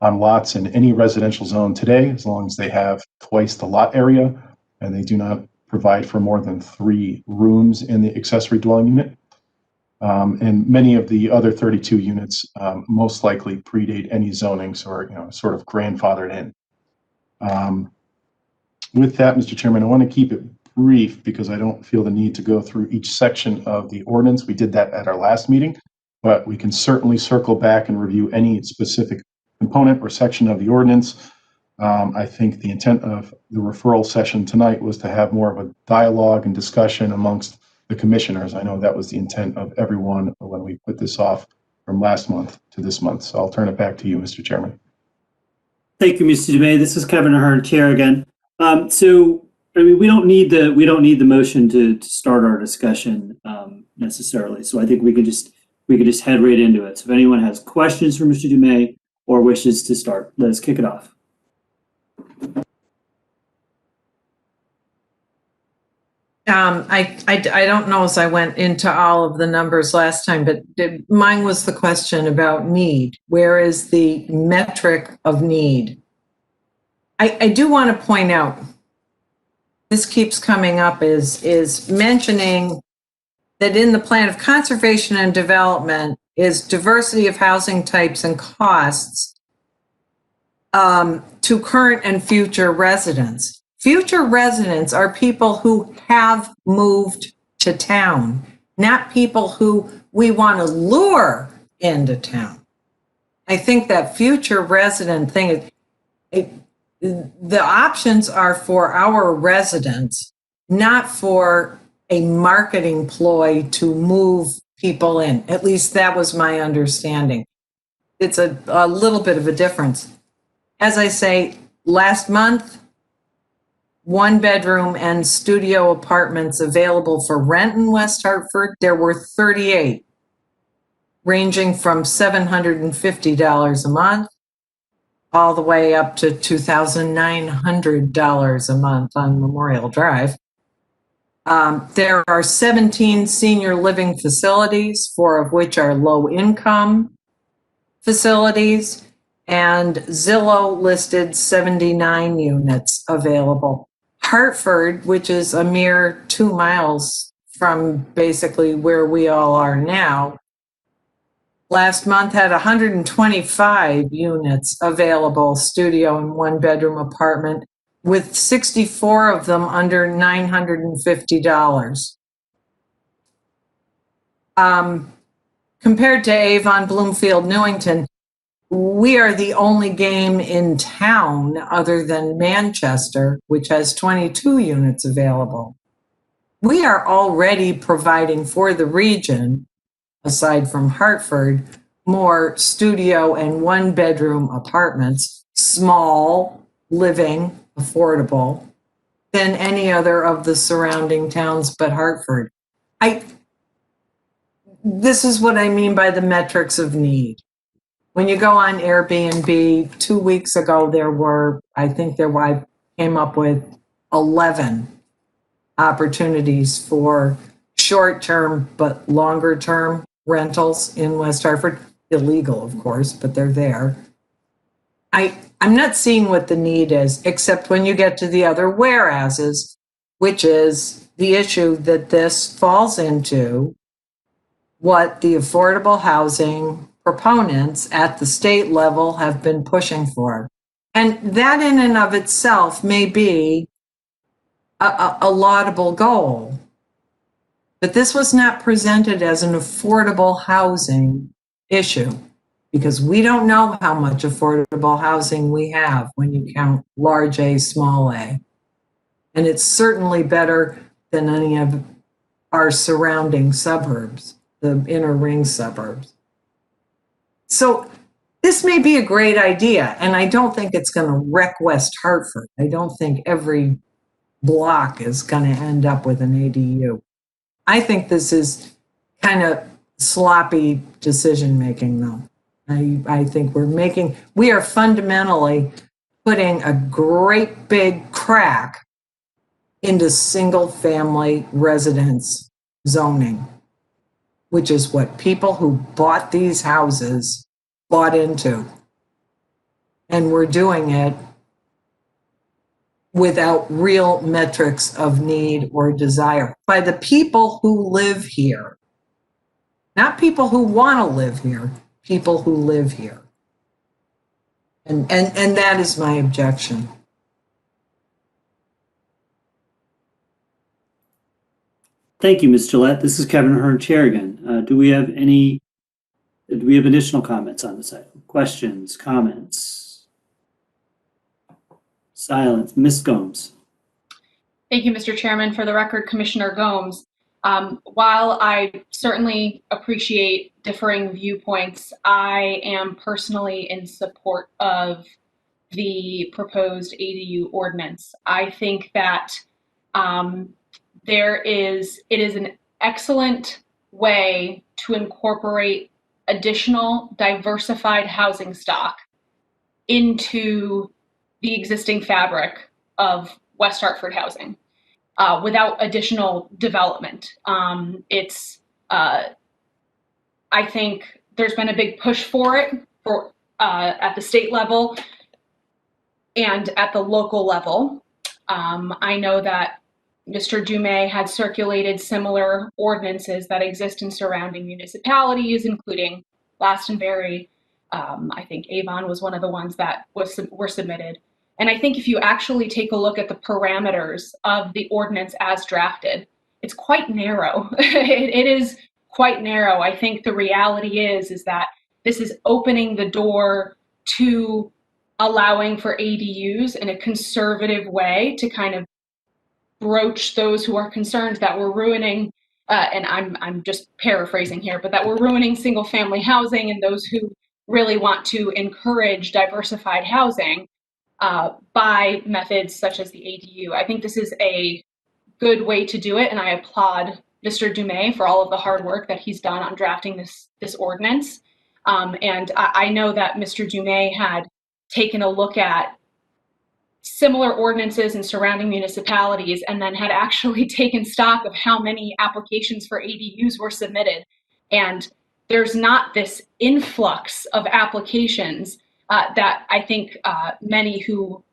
on lots in any residential zone today, as long as they have twice the lot area and they do not provide for more than 3 rooms in the accessory dwelling unit. And many of the other 32 units most likely predate any zonings or, sort of grandfathered in. With that, Mr. Chairman, I want to keep it brief because I don't feel the need to go through each section of the ordinance. We did that at our last meeting, but we can certainly circle back and review any specific component or section of the ordinance. I think the intent of the referral session tonight was to have more of a dialogue and discussion amongst the commissioners. I know that was the intent of everyone when we put this off from last month to this month. So I'll turn it back to you, Mr. Chairman. Thank you, Mr. Dumais. This is Kevin Ahern, Chair again. We don't need the motion to start our discussion necessarily. So I think we could just head right into it. So if anyone has questions for Mr. Dumais or wishes to start, let's kick it off. I don't know as I went into all of the numbers last time, but mine was the question about need. Where is the metric of need? I do want to point out, this keeps coming up, is mentioning that in the plan of conservation and development is diversity of housing types and costs to current and future residents. Future residents are people who have moved to town, not people who we want to lure into town. I think that future resident thing, the options are for our residents, not for a marketing ploy to move people in. At least that was my understanding. It's a little bit of a difference. As I say, last month, 1-bedroom and studio apartments available for rent in West Hartford, there were 38, ranging from $750 a month all the way up to $2,900 a month on Memorial Drive. There are 17 senior living facilities, 4 of which are low-income facilities, and Zillow listed 79 units available. Hartford, which is a mere 2 miles from basically where we all are now, last month had 125 units available, studio and 1-bedroom apartment, with 64 of them under $950. Compared to Avon, Bloomfield, Newington, we are the only game in town other than Manchester, which has 22 units available. We are already providing for the region, aside from Hartford, more studio and 1-bedroom apartments, small, living, affordable, than any other of the surrounding towns but Hartford. This is what I mean by the metrics of need. When you go on Airbnb, 2 weeks ago, I came up with 11 opportunities for short-term but longer-term rentals in West Hartford. Illegal, of course, but they're there. I'm not seeing what the need is, except when you get to the other whereases, which is the issue that this falls into what the affordable housing proponents at the state level have been pushing for. And that in and of itself may be a laudable goal. But this was not presented as an affordable housing issue, because we don't know how much affordable housing we have when you count large A, small a. And it's certainly better than any of our surrounding suburbs, the inner ring suburbs. So this may be a great idea, and I don't think it's going to wreck West Hartford. I don't think every block is going to end up with an ADU. I think this is kind of sloppy decision-making, though. I think we are fundamentally putting a great big crack into single-family residence zoning, which is what people who bought these houses bought into. And we're doing it without real metrics of need or desire by the people who live here. Not people who want to live here, people who live here. And that is my objection. Thank you, Ms. Gillette. This is Kevin Ahern, Chair again. Do we have additional comments on this item? Questions, comments? Silence. Ms. Gomes. Thank you, Mr. Chairman. For the record, Commissioner Gomes. While I certainly appreciate differing viewpoints, I am personally in support of the proposed ADU ordinance. I think that it is an excellent way to incorporate additional diversified housing stock into the existing fabric of West Hartford housing without additional development. I think there's been a big push for it at the state level and at the local level. I know that Mr. Dumais had circulated similar ordinances that exist in surrounding municipalities, including Glastonbury. I think Avon was one of the ones that were submitted. And I think if you actually take a look at the parameters of the ordinance as drafted, it's quite narrow. It is quite narrow. I think the reality is that this is opening the door to allowing for ADUs in a conservative way to kind of broach those who are concerned that we're ruining, and I'm just paraphrasing here, but that we're ruining single family housing, and those who really want to encourage diversified housing by methods such as the ADU. I think this is a good way to do it, and I applaud Mr. Dumais for all of the hard work that he's done on drafting this ordinance. And I know that Mr. Dumais had taken a look at similar ordinances in surrounding municipalities and then had actually taken stock of how many applications for ADUs were submitted. And there's not this influx of applications that I think many who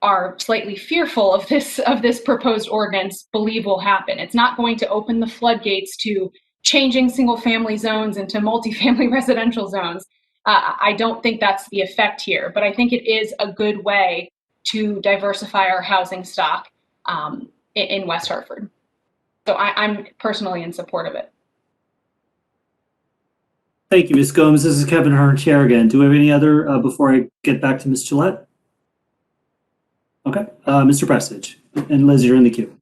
are slightly fearful of this proposed ordinance believe will happen. It's not going to open the floodgates to changing single family zones into multifamily residential zones. I don't think that's the effect here, but I think it is a good way to diversify our housing stock in West Hartford. So I'm personally in support of it. Thank you, Ms. Gomes. This is Kevin Ahern, Chair again. Do we have any other before I get back to Ms. Gillette? Okay, Mr. Prestage. And Liz, you're in the queue.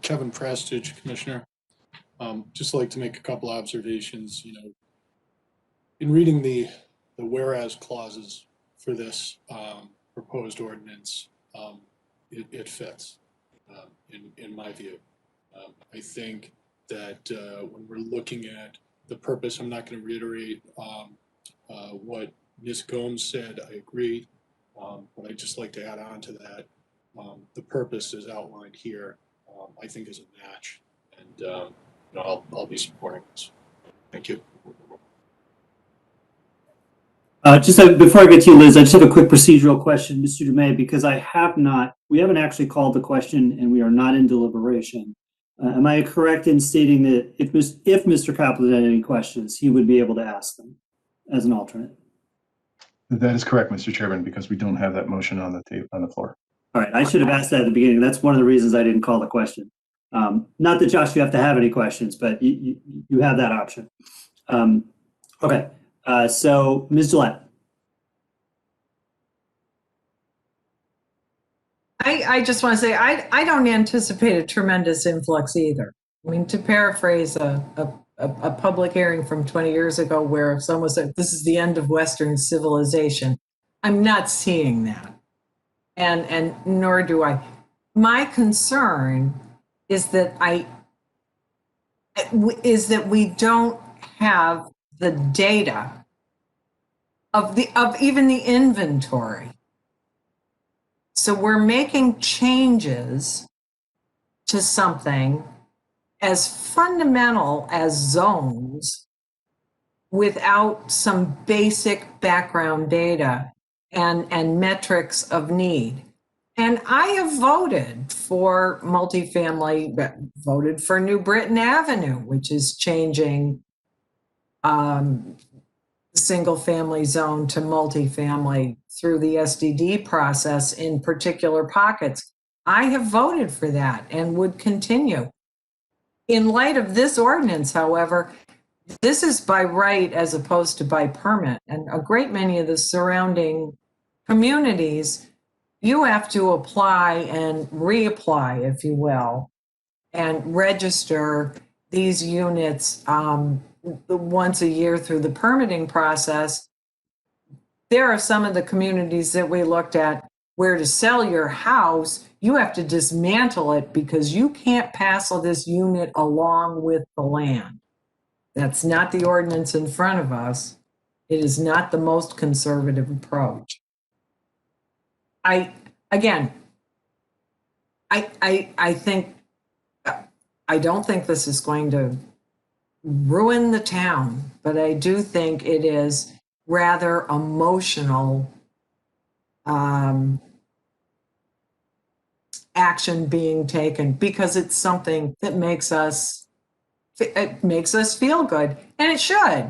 Kevin Prestage, Commissioner. Just like to make a couple observations. In reading the whereas clauses for this proposed ordinance, it fits in my view. I think that when we're looking at the purpose, I'm not going to reiterate what Ms. Gomes said. I agree, but I'd just like to add on to that. The purpose is outlined here, I think, is a match, and I'll be supporting this. Thank you. Before I get to you, Liz, I just have a quick procedural question, Mr. Dumais, because we haven't actually called the question and we are not in deliberation. Am I correct in stating that if Mr. Kaplan had any questions, he would be able to ask them as an alternate? That is correct, Mr. Chairman, because we don't have that motion on the floor. All right, I should have asked that at the beginning. That's one of the reasons I didn't call the question. Not that, Josh, you have to have any questions, but you have that option. Okay, so Ms. Gillette. I just want to say, I don't anticipate a tremendous influx either. I mean, to paraphrase a public hearing from 20 years ago where someone said, this is the end of Western civilization. I'm not seeing that. And nor do I. My concern is that we don't have the data of even the inventory. So we're making changes to something as fundamental as zones without some basic background data and metrics of need. And I have voted for multifamily, voted for New Britain Avenue, which is changing single family zone to multifamily through the SDD process in particular pockets. I have voted for that and would continue. In light of this ordinance, however, this is by right as opposed to by permit. And a great many of the surrounding communities, you have to apply and reapply, if you will, and register these units once a year through the permitting process. There are some of the communities that we looked at where to sell your house, you have to dismantle it because you can't parcel this unit along with the land. That's not the ordinance in front of us. It is not the most conservative approach. I don't think this is going to ruin the town, but I do think it is rather emotional action being taken because it's something that makes us feel good, and it should.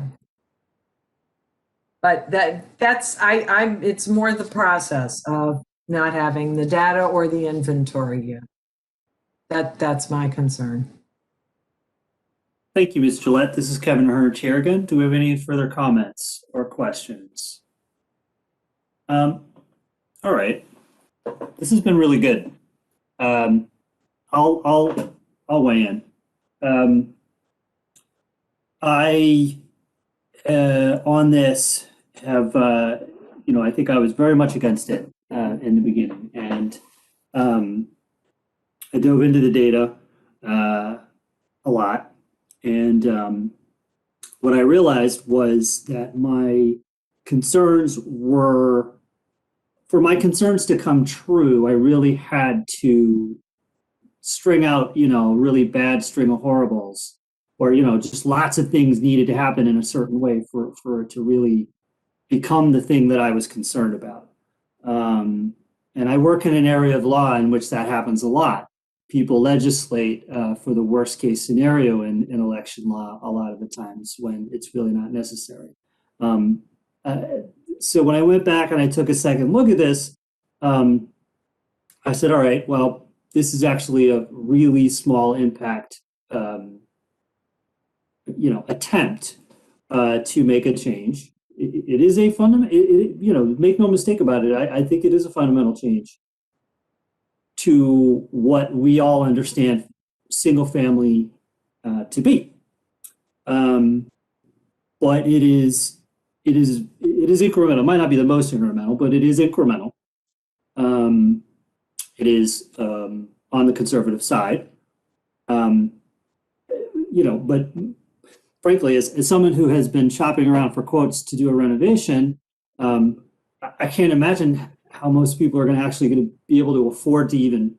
But it's more the process of not having the data or the inventory yet. That's my concern. Thank you, Ms. Gillette. This is Kevin Herner, Chair again. Do we have any further comments or questions? All right. This has been really good. I'll weigh in. I on this have I think I was very much against it in the beginning, and I dove into the data a lot, and what I realized was that my concerns were, for my concerns to come true, I really had to string out, a really bad string of horribles, or, just lots of things needed to happen in a certain way for it to really become the thing that I was concerned about. And I work in an area of law in which that happens a lot. People legislate for the worst case scenario in election law a lot of the times when it's really not necessary. So when I went back and I took a second look at this, I said, all right, well, this is actually a really small impact, attempt to make a change. It is a fundamental, make no mistake about it. I think it is a fundamental change to what we all understand single family to be. But it is incremental. It might not be the most incremental, but it is incremental. It is on the conservative side. But frankly, as someone who has been shopping around for quotes to do a renovation, I can't imagine how most people are actually going to be able to afford to even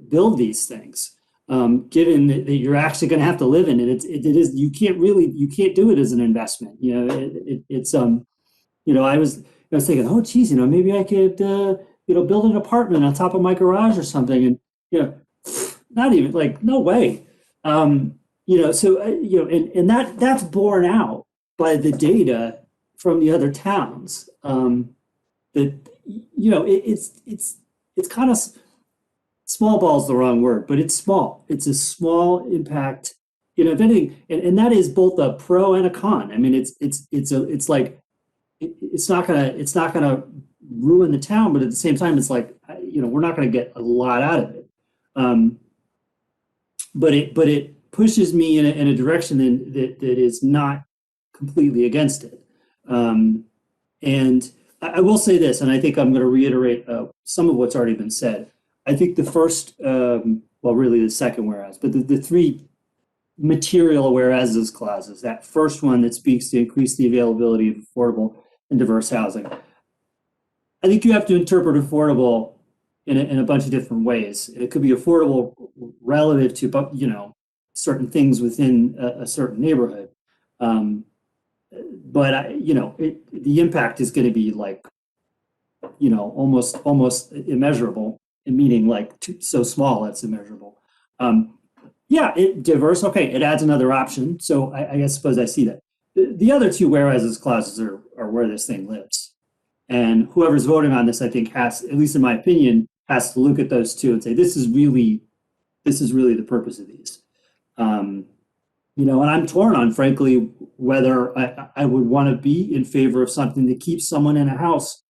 build these things. Given that you're actually going to have to live in it, it is you can't do it as an investment. I was thinking, oh geez, maybe I could build an apartment on top of my garage or something, and not even, like, no way. And that's borne out by the data from the other towns. That it's kind of small ball is the wrong word, but it's small. It's a small impact, if anything, and that is both a pro and a con. I mean, it's not gonna ruin the town, but at the same time, it's like, we're not gonna get a lot out of it. But it pushes me in a direction that is not completely against it. And I will say this, and I think I'm going to reiterate some of what's already been said. I think the first, really the second whereas, but the three material whereases clauses, that first one that speaks to increase the availability of affordable and diverse housing. I think you have to interpret affordable in a bunch of different ways. It could be affordable relative to, certain things within a certain neighborhood. but the impact is going to be like, almost immeasurable, meaning like so small it's immeasurable. Yeah, diverse. Okay, it adds another option. So I suppose I see that. The other two whereas clauses are where this thing lives. And whoever's voting on this, I think, has, at least in my opinion, has to look at those two and say, this is really the purpose of these. And I'm torn on, frankly, whether I would want to be in favor of something that keeps someone in a house,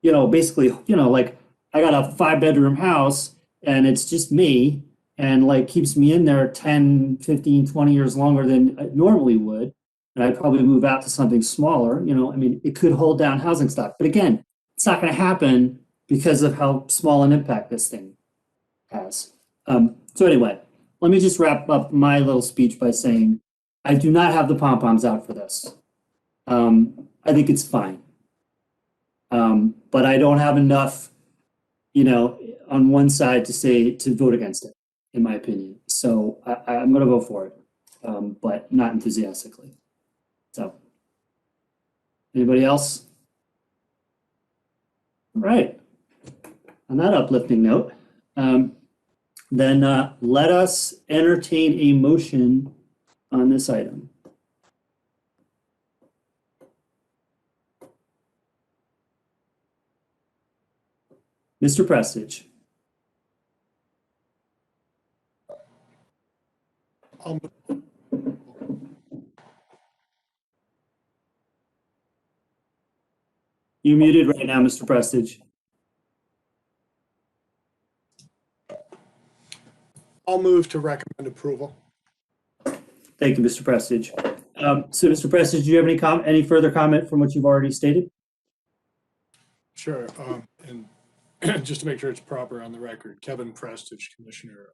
basically, like I got a 5-bedroom house and it's just me, and like keeps me in there 10, 15, 20 years longer than I normally would. And I'd probably move out to something smaller. It could hold down housing stock. But again, it's not going to happen because of how small an impact this thing has. So anyway, let me just wrap up my little speech by saying I do not have the pom-poms out for this. I think it's fine. But I don't have enough, on one side to vote against it, in my opinion. So I'm going to vote for it, but not enthusiastically. So, anybody else? All right. On that uplifting note, then let us entertain a motion on this item. Mr. Prestige. You're muted right now, Mr. Prestige. I'll move to recommend approval. Thank you, Mr. Prestige. So, Mr. Prestige, do you have any further comment from what you've already stated? Sure. And just to make sure it's proper on the record, Kevin Prestige, Commissioner,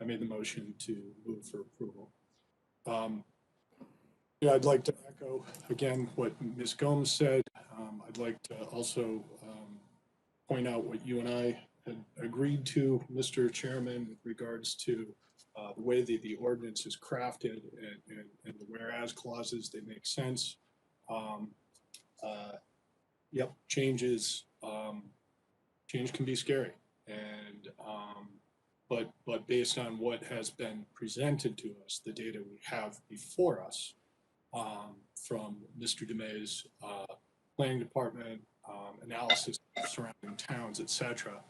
I made the motion to move for approval. I'd like to echo again what Ms. Gomes said. I'd like to also point out what you and I had agreed to, Mr. Chairman, with regards to the way that the ordinance is crafted and the whereas clauses, they make sense. Yep, change can be scary, and but based on what has been presented to us, the data we have before us from Mr. DeMay's planning department, analysis of surrounding towns, etc.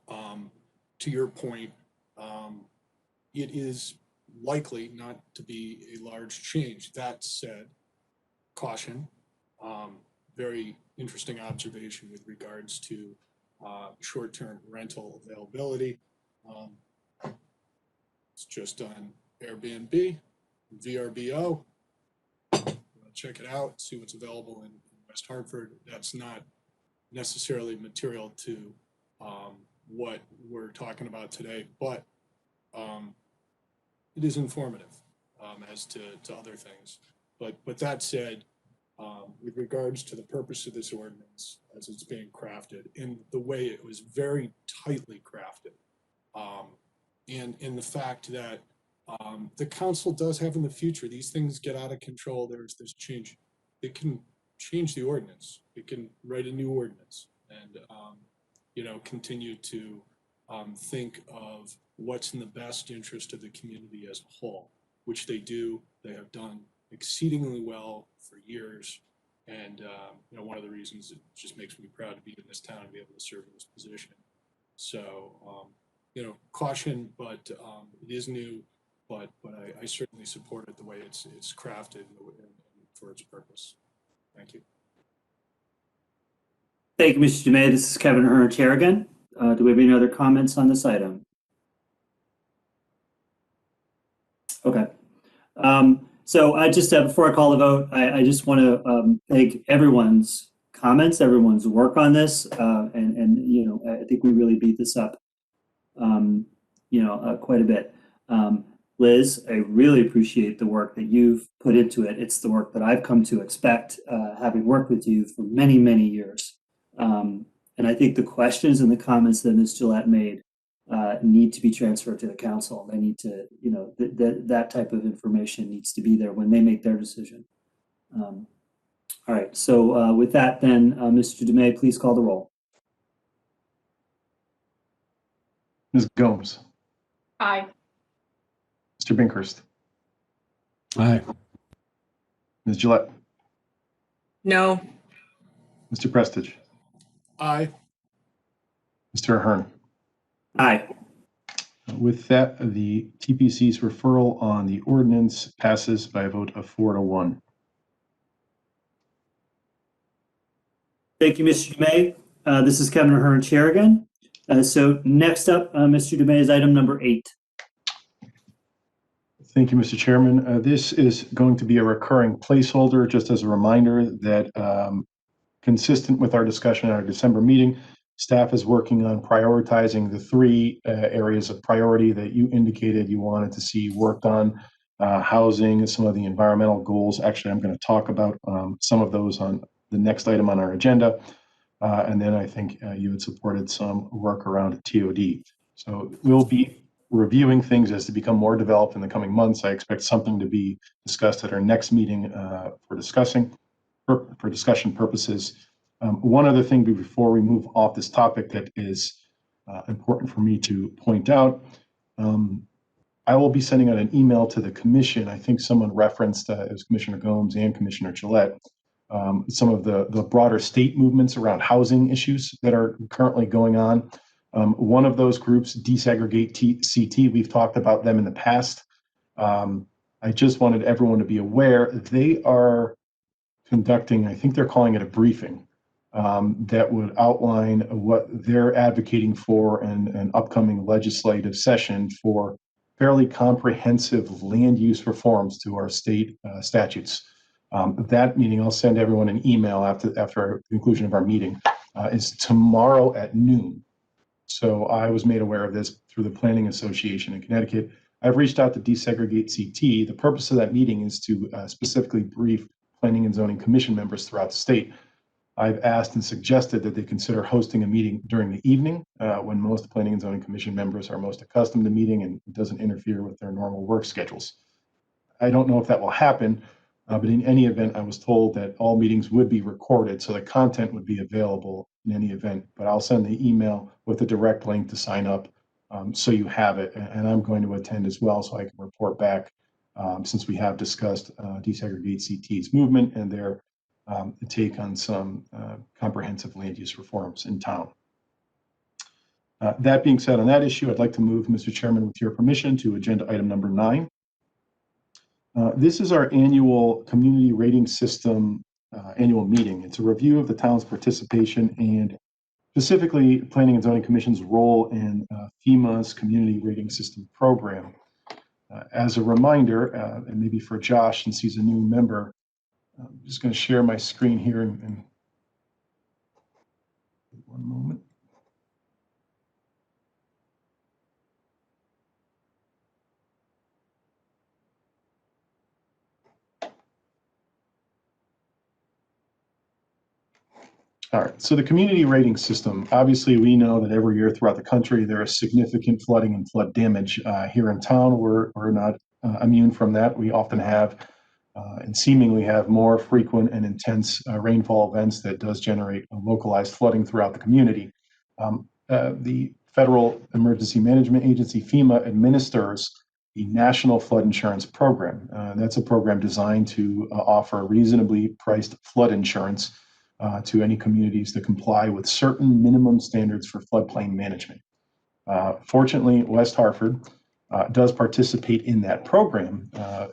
To your point, it is likely not to be a large change. That said, caution, very interesting observation with regards to short-term rental availability. It's just on Airbnb, VRBO. Check it out, see what's available in West Hartford. That's not necessarily material to what we're talking about today, but it is informative as to other things. But that said, with regards to the purpose of this ordinance as it's being crafted and the way it was very tightly crafted, and in the fact that the council does have in the future, these things get out of control, there's change. It can change the ordinance. It can write a new ordinance and, continue to think of what's in the best interest of the community as a whole, which they do. They have done exceedingly well for years. And, one of the reasons it just makes me proud to be in this town and be able to serve in this position. So, caution, but it is new, but I certainly support it the way it's crafted and for its purpose. Thank you. Thank you, Mr. DeMay. This is Kevin Hearn, Chair again. Do we have any other comments on this item? Okay. So I just, before I call the vote, I just want to thank everyone's comments, everyone's work on this, and I think we really beat this up, quite a bit. Liz, I really appreciate the work that you've put into it. It's the work that I've come to expect, having worked with you for many, many years. And I think the questions and the comments that Ms. Gillette made need to be transferred to the council. They need to, that type of information needs to be there when they make their decision. All right, so with that then, Mr. Dumais, please call the roll. Ms. Gomes, Aye. Mr. Binkhurst, Aye. Ms. Gillette, No. Mr. Prestige, Aye. Mr. Ahern. Aye. With that, the TPC's referral on the ordinance passes by a vote of 4-1. Thank you, Mr. Dumais. This is Kevin Ahern, Chair again. So next up, Mr. Dumais, is item number 8. Thank you, Mr. Chairman. This is going to be a recurring placeholder, just as a reminder that consistent with our discussion at our December meeting, staff is working on prioritizing the 3 areas of priority that you indicated you wanted to see worked on, housing, some of the environmental goals. Actually, I'm going to talk about some of those on the next item on our agenda. And then I think you had supported some work around TOD. So we'll be reviewing things as they become more developed in the coming months. I expect something to be discussed at our next meeting for discussion purposes. One other thing before we move off this topic that is important for me to point out, I will be sending out an email to the commission. I think someone referenced, it was Commissioner Gomes and Commissioner Gillette, some of the broader state movements around housing issues that are currently going on. One of those groups, Desegregate CT, we've talked about them in the past. I just wanted everyone to be aware they are conducting, I think they're calling it a briefing, that would outline what they're advocating for in an upcoming legislative session for fairly comprehensive land use reforms to our state statutes. That meeting, I'll send everyone an email after our conclusion of our meeting, is tomorrow at noon. So I was made aware of this through the Planning Association in Connecticut. I've reached out to Desegregate CT. The purpose of that meeting is to specifically brief Planning and Zoning Commission members throughout the state. I've asked and suggested that they consider hosting a meeting during the evening when most Planning and Zoning Commission members are most accustomed to meeting and it doesn't interfere with their normal work schedules. I don't know if that will happen, but in any event, I was told that all meetings would be recorded, so the content would be available in any event. But I'll send the email with a direct link to sign up so you have it. And I'm going to attend as well so I can report back since we have discussed Desegregate CT's movement and their take on some comprehensive land use reforms in town. That being said, on that issue, I'd like to move, Mr. Chairman, with your permission, to agenda item number 9. This is our annual community rating system annual meeting. It's a review of the town's participation and specifically Planning and Zoning Commission's role in FEMA's community rating system program. As a reminder, and maybe for Josh, since he's a new member, I'm just going to share my screen here and one moment. All right, so the community rating system, obviously we know that every year throughout the country there is significant flooding and flood damage. Here in town, we're not immune from that. We often have and seemingly have more frequent and intense rainfall events that does generate localized flooding throughout the community. The Federal Emergency Management Agency, FEMA, administers the National Flood Insurance Program. That's a program designed to offer reasonably priced flood insurance to any communities that comply with certain minimum standards for floodplain management. Fortunately, West Hartford does participate in that program,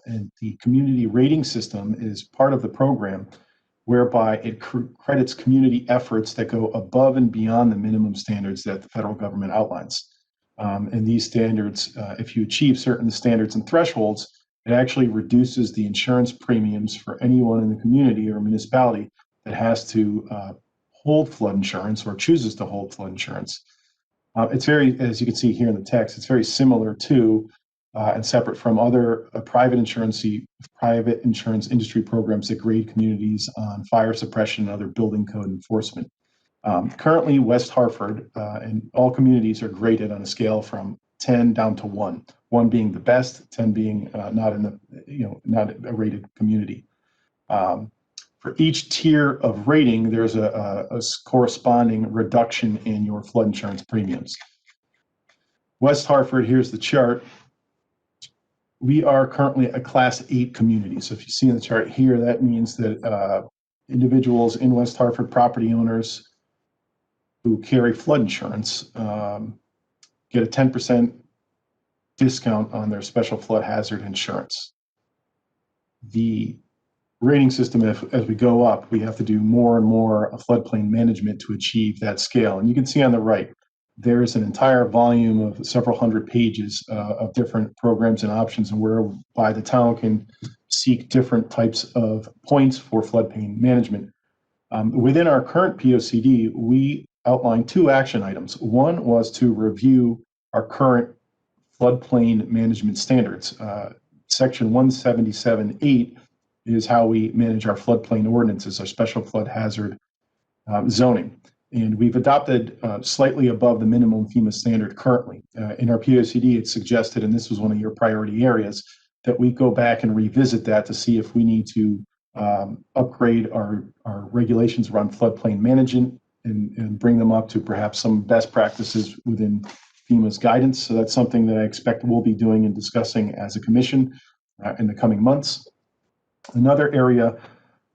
and the community rating system is part of the program whereby it credits community efforts that go above and beyond the minimum standards that the federal government outlines. And these standards, if you achieve certain standards and thresholds, it actually reduces the insurance premiums for anyone in the community or municipality that has to hold flood insurance or chooses to hold flood insurance. It's very, as you can see here in the text, it's very similar to and separate from other private insurance industry programs that grade communities on fire suppression and other building code enforcement. Currently, West Hartford and all communities are graded on a scale from 10 down to 1, 1 being the best, 10 being not a rated community. For each tier of rating, there's a corresponding reduction in your flood insurance premiums. West Hartford, here's the chart. We are currently a Class 8 community. So if you see in the chart here, that means that individuals in West Hartford, property owners who carry flood insurance, get a 10% discount on their special flood hazard insurance. The rating system, as we go up, we have to do more and more floodplain management to achieve that scale. And you can see on the right, there is an entire volume of several hundred pages of different programs and options, and whereby the town can seek different types of points for floodplain management. Within our current POCD, we outlined 2 action items. One was to review our current floodplain management standards. Section 177.8 is how we manage our floodplain ordinances, our special flood hazard zoning. And we've adopted slightly above the minimum FEMA standard currently. In our POCD, it's suggested, and this was one of your priority areas, that we go back and revisit that to see if we need to upgrade our regulations around floodplain management and bring them up to perhaps some best practices within FEMA's guidance. So that's something that I expect we'll be doing and discussing as a commission in the coming months. Another area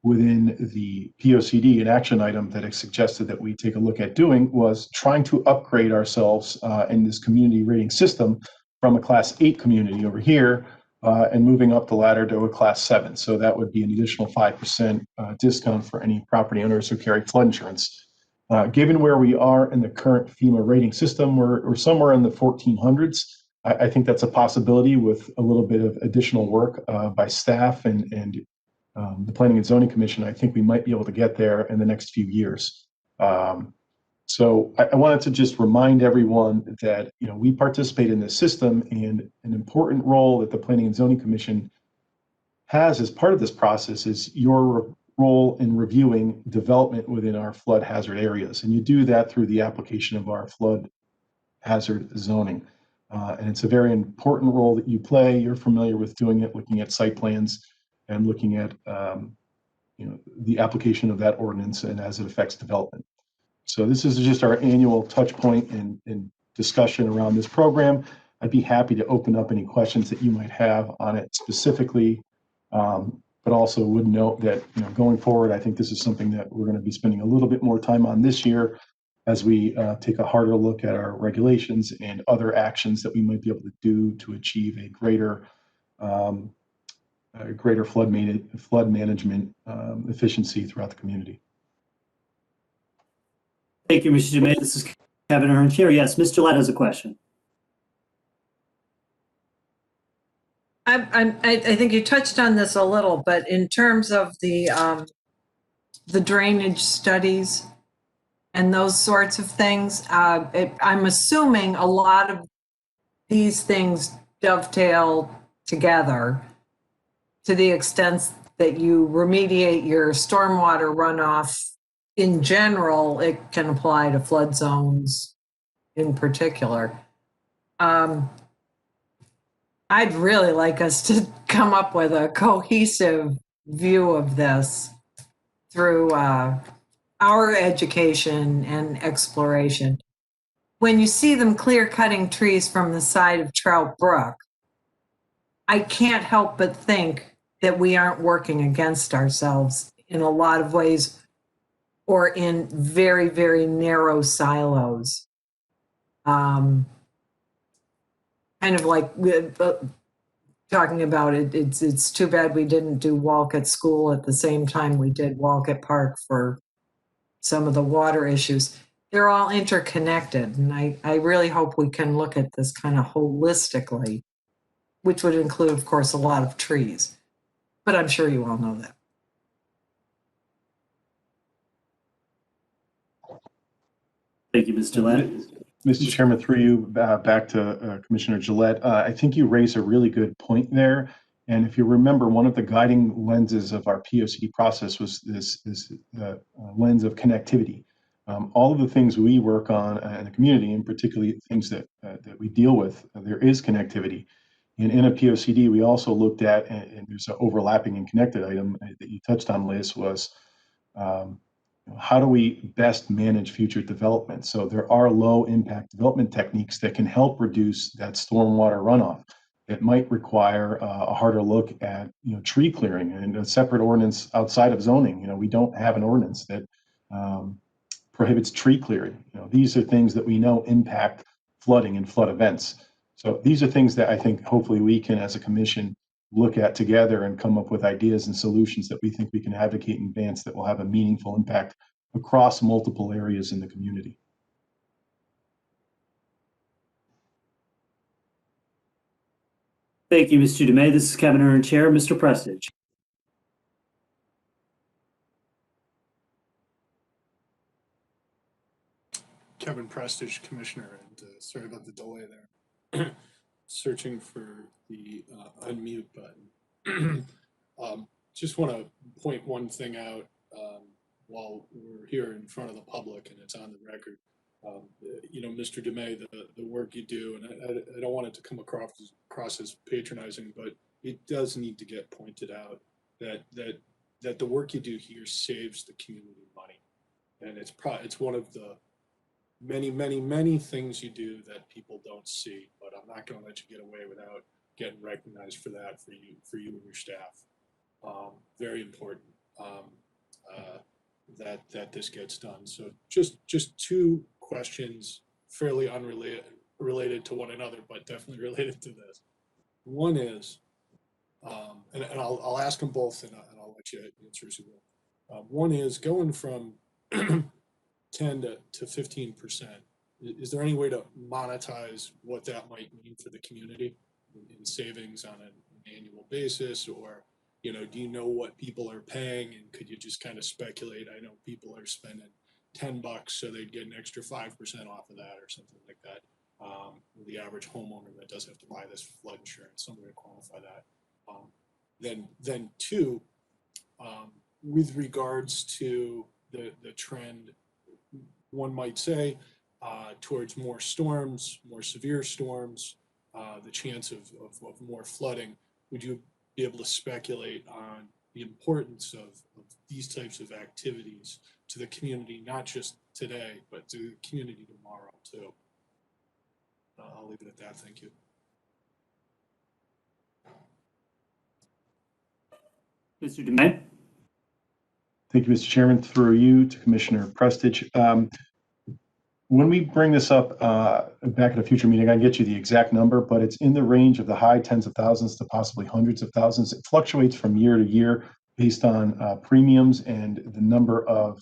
within the POCD, an action item that I suggested that we take a look at doing, was trying to upgrade ourselves in this community rating system from a Class 8 community over here and moving up the ladder to a Class 7. So that would be an additional 5% discount for any property owners who carry flood insurance. Given where we are in the current FEMA rating system, we're somewhere in the 1400s. I think that's a possibility with a little bit of additional work by staff and the Planning and Zoning Commission. I think we might be able to get there in the next few years. So I wanted to just remind everyone that we participate in this system, and an important role that the Planning and Zoning Commission has as part of this process is your role in reviewing development within our flood hazard areas. And you do that through the application of our flood hazard zoning. And it's a very important role that you play. You're familiar with doing it, looking at site plans and looking at the application of that ordinance and as it affects development. So this is just our annual touch point and discussion around this program. I'd be happy to open up any questions that you might have on it specifically, but also would note that going forward, I think this is something that we're going to be spending a little bit more time on this year as we take a harder look at our regulations and other actions that we might be able to do to achieve a greater flood management efficiency throughout the community. Thank you, Mr. Dumais. This is Kevin Ernst here. Yes, Ms. Gillette has a question. I think you touched on this a little, but in terms of the drainage studies and those sorts of things, I'm assuming a lot of these things dovetail together to the extent that you remediate your stormwater runoff. In general, it can apply to flood zones in particular. I'd really like us to come up with a cohesive view of this through our education and exploration. When you see them clear cutting trees from the side of Trout Brook, I can't help but think that we aren't working against ourselves in a lot of ways, or in very, very narrow silos. Kind of like talking about it, it's too bad we didn't do walk at school at the same time we did walk at park for some of the water issues. They're all interconnected, and I really hope we can look at this kind of holistically, which would include, of course, a lot of trees. But I'm sure you all know that. Thank you, Ms. Gillette. Mr. Chairman, through you, back to Commissioner Gillette. I think you raise a really good point there. And if you remember, one of the guiding lenses of our POCD process was this lens of connectivity. All of the things we work on in the community, and particularly things that we deal with, there is connectivity. In a POCD, we also looked at, and there's an overlapping and connected item that you touched on, Liz, was how do we best manage future development? So there are low impact development techniques that can help reduce that stormwater runoff. It might require a harder look at tree clearing and a separate ordinance outside of zoning. We don't have an ordinance that prohibits tree clearing. These are things that we know impact flooding and flood events. So these are things that I think hopefully we can, as a commission, look at together and come up with ideas and solutions that we think we can advocate and advance that will have a meaningful impact across multiple areas in the community. Thank you, Mr. Dumais. This is Kevin Aaron, Chair. Mr. Prestige. Kevin Prestige, Commissioner, and sorry about the delay there. Searching for the unmute button. Just want to point one thing out while we're here in front of the public and it's on the record. Mr. Dumais, the work you do, and I don't want it to come across as patronizing, but it does need to get pointed out that the work you do here saves the community money, and it's one of the many things you do that people don't see. But I'm not going to let you get away without getting recognized for that for you and your staff. Very important that this gets done. So just two questions, fairly related to one another, but definitely related to this. One is, and I'll ask them both, and I'll let you answer as you will. One is going from 10 to 15%. Is there any way to monetize what that might mean for the community in savings on an annual basis, or do you know what people are paying, and could you just kind of speculate? I know people are spending $10, so they'd get an extra 5% off of that or something like that. The average homeowner that does have to buy this flood insurance, some way to qualify that. Then two, with regards to the trend, one might say, towards more storms, more severe storms, the chance of more flooding, would you be able to speculate on the importance of these types of activities to the community, not just today, but to the community tomorrow too? I'll leave it at that. Thank you. Mr. Dumais. Thank you, Mr. Chairman. Through you to Commissioner Prestige. When we bring this up back at a future meeting, I can get you the exact number, but it's in the range of the high tens of thousands to possibly hundreds of thousands. It fluctuates from year to year based on premiums and the number of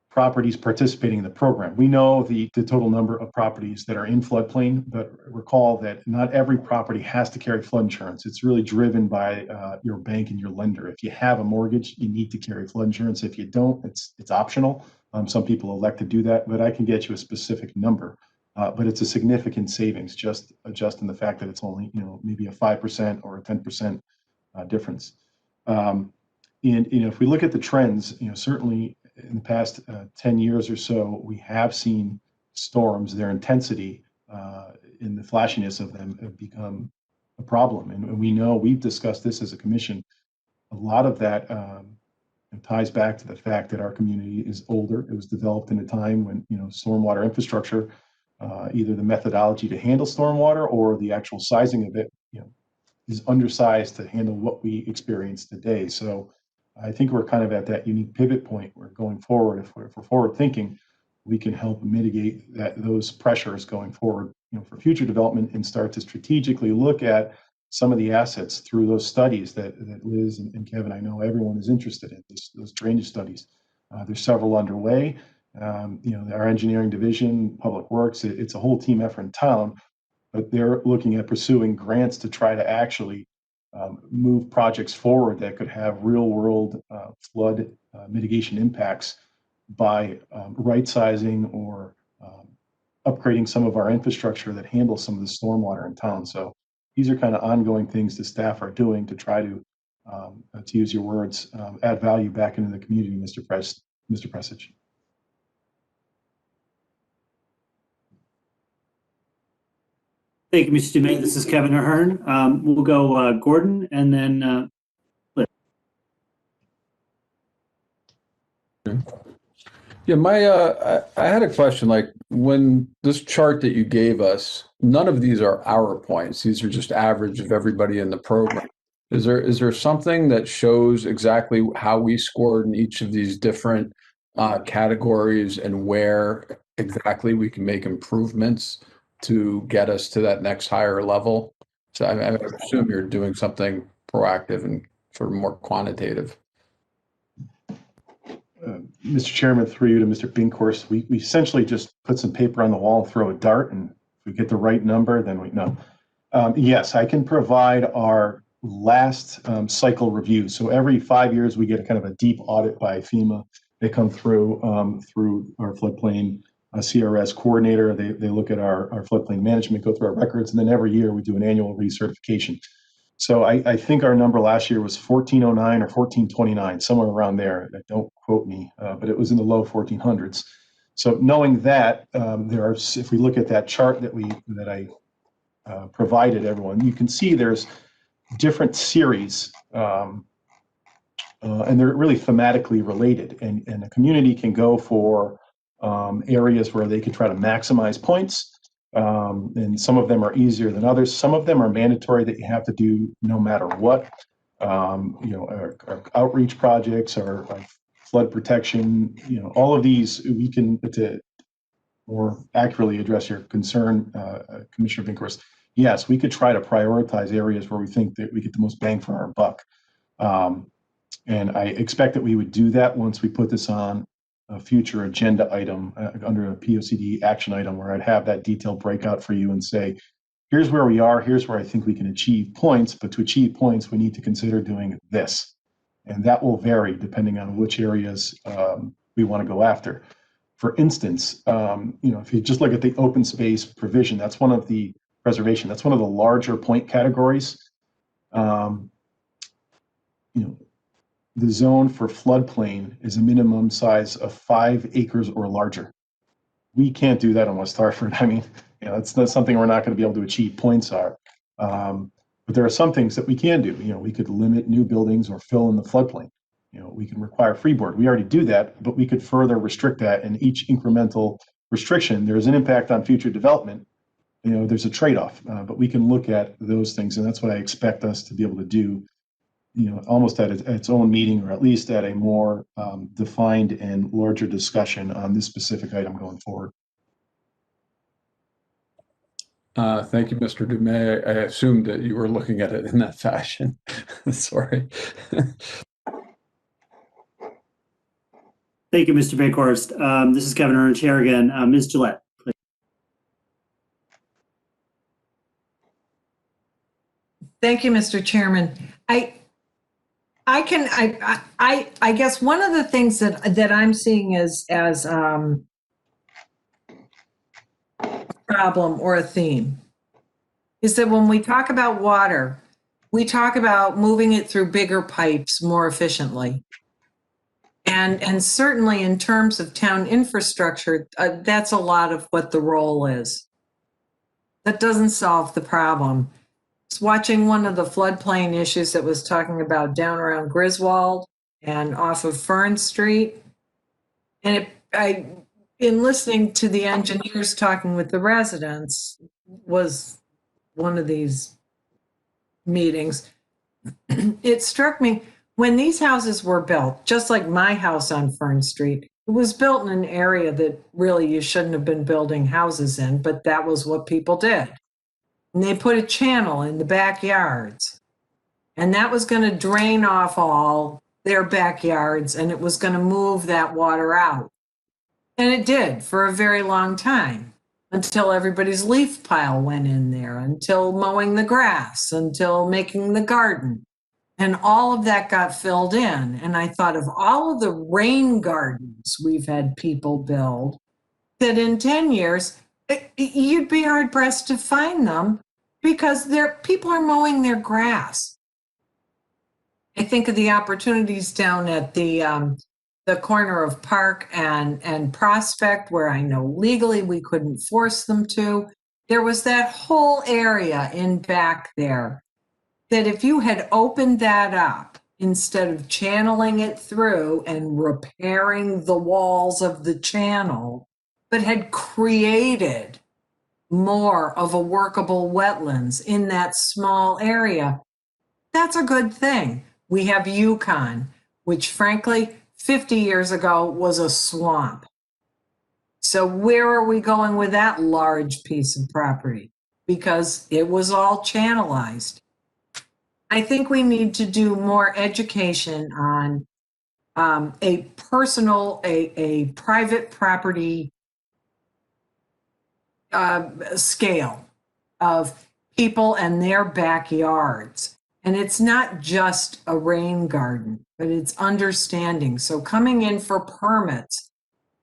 properties participating in the program. We know the total number of properties that are in floodplain, but recall that not every property has to carry flood insurance. It's really driven by your bank and your lender. If you have a mortgage, you need to carry flood insurance. If you don't, it's optional. Some people elect to do that, but I can get you a specific number. But it's a significant savings, just in the fact that it's only maybe a 5% or a 10% difference. And if we look at the trends, certainly in the past 10 years or so, we have seen storms, their intensity and the flashiness of them have become a problem. And we know, we've discussed this as a commission, a lot of that ties back to the fact that our community is older. It was developed in a time when stormwater infrastructure, either the methodology to handle stormwater or the actual sizing of it, is undersized to handle what we experience today. So I think we're kind of at that unique pivot point where going forward, if we're forward thinking, we can help mitigate those pressures going forward, for future development, and start to strategically look at some of the assets through those studies that Liz and Kevin, I know everyone is interested in, those drainage studies. There's several underway. Our engineering division, Public Works, it's a whole team effort in town, but they're looking at pursuing grants to try to actually move projects forward that could have real world flood mitigation impacts by right sizing or upgrading some of our infrastructure that handles some of the stormwater in town. So these are kind of ongoing things the staff are doing to try to use your words, add value back into the community, Mr. Prestige. Thank you, Mr. Dumais. This is Kevin Ahern. We'll go Gordon and then Yeah, I had a question, like when this chart that you gave us, none of these are our points. These are just average of everybody in the program. Is there something that shows exactly how we scored in each of these different categories and where exactly we can make improvements to get us to that next higher level? So I assume you're doing something proactive and sort of more quantitative. Mr. Chairman, through you to Mr. Binkhorst, we essentially just put some paper on the wall, throw a dart, and if we get the right number, then we know. Yes, I can provide our last cycle review. So every 5 years, we get a kind of a deep audit by FEMA. They come through our floodplain CRS coordinator. They look at our floodplain management, go through our records, and then every year we do an annual recertification. So I think our number last year was 1409 or 1429, somewhere around there. Don't quote me, but it was in the low 1400s. So knowing that, if we look at that chart that I provided everyone, you can see there's different series, and they're really thematically related. And a community can go for areas where they can try to maximize points. And some of them are easier than others. Some of them are mandatory that you have to do no matter what. Our outreach projects, our flood protection, all of these, we can, to more accurately address your concern, Commissioner Binkhorst, yes, we could try to prioritize areas where we think that we get the most bang for our buck. And I expect that we would do that once we put this on a future agenda item under a POCD action item, where I'd have that detailed breakout for you and say, here's where we are, here's where I think we can achieve points, but to achieve points, we need to consider doing this. And that will vary depending on which areas we want to go after. For instance, if you just look at the open space provision, that's one of the preservation, that's one of the larger point categories. The zone for floodplain is a minimum size of 5 acres or larger. We can't do that in West Hartford. I mean, that's something we're not going to be able to achieve points are. But there are some things that we can do. We could limit new buildings or fill in the floodplain. We can require freeboard. We already do that, but we could further restrict that. And each incremental restriction, there's an impact on future development. There's a trade-off, but we can look at those things, and that's what I expect us to be able to do. Almost at its own meeting, or at least at a more defined and larger discussion on this specific item going forward. Thank you, Mr. Dumais. I assumed that you were looking at it in that fashion. Sorry. thank you, Mr. Binkhorst. This is Kevin Ahern, Chair again. Ms. Gillette, please. Thank you, Mr. Chairman. I guess one of the things that I'm seeing as a problem or a theme is that when we talk about water, we talk about moving it through bigger pipes more efficiently. And certainly in terms of town infrastructure, that's a lot of what the role is. That doesn't solve the problem. Watching one of the floodplain issues that was talking about down around Griswold and off of Fern Street. And in listening to the engineers talking with the residents was one of these meetings. It struck me when these houses were built, just like my house on Fern Street, it was built in an area that really you shouldn't have been building houses in, but that was what people did. And they put a channel in the backyards. And that was going to drain off all their backyards, and it was going to move that water out. And it did for a very long time, until everybody's leaf pile went in there, until mowing the grass, until making the garden. And all of that got filled in. And I thought of all of the rain gardens we've had people build, that in 10 years, you'd be hard pressed to find them because people are mowing their grass. I think of the opportunities down at the corner of Park and Prospect, where I know legally we couldn't force them to, there was that whole area in back there that if you had opened that up, instead of channeling it through and repairing the walls of the channel, but had created more of a workable wetlands in that small area, that's a good thing. We have Yukon, which frankly, 50 years ago was a swamp. So where are we going with that large piece of property? Because it was all channelized. I think we need to do more education on a private property scale of people and their backyards. And it's not just a rain garden, but it's understanding. So coming in for permits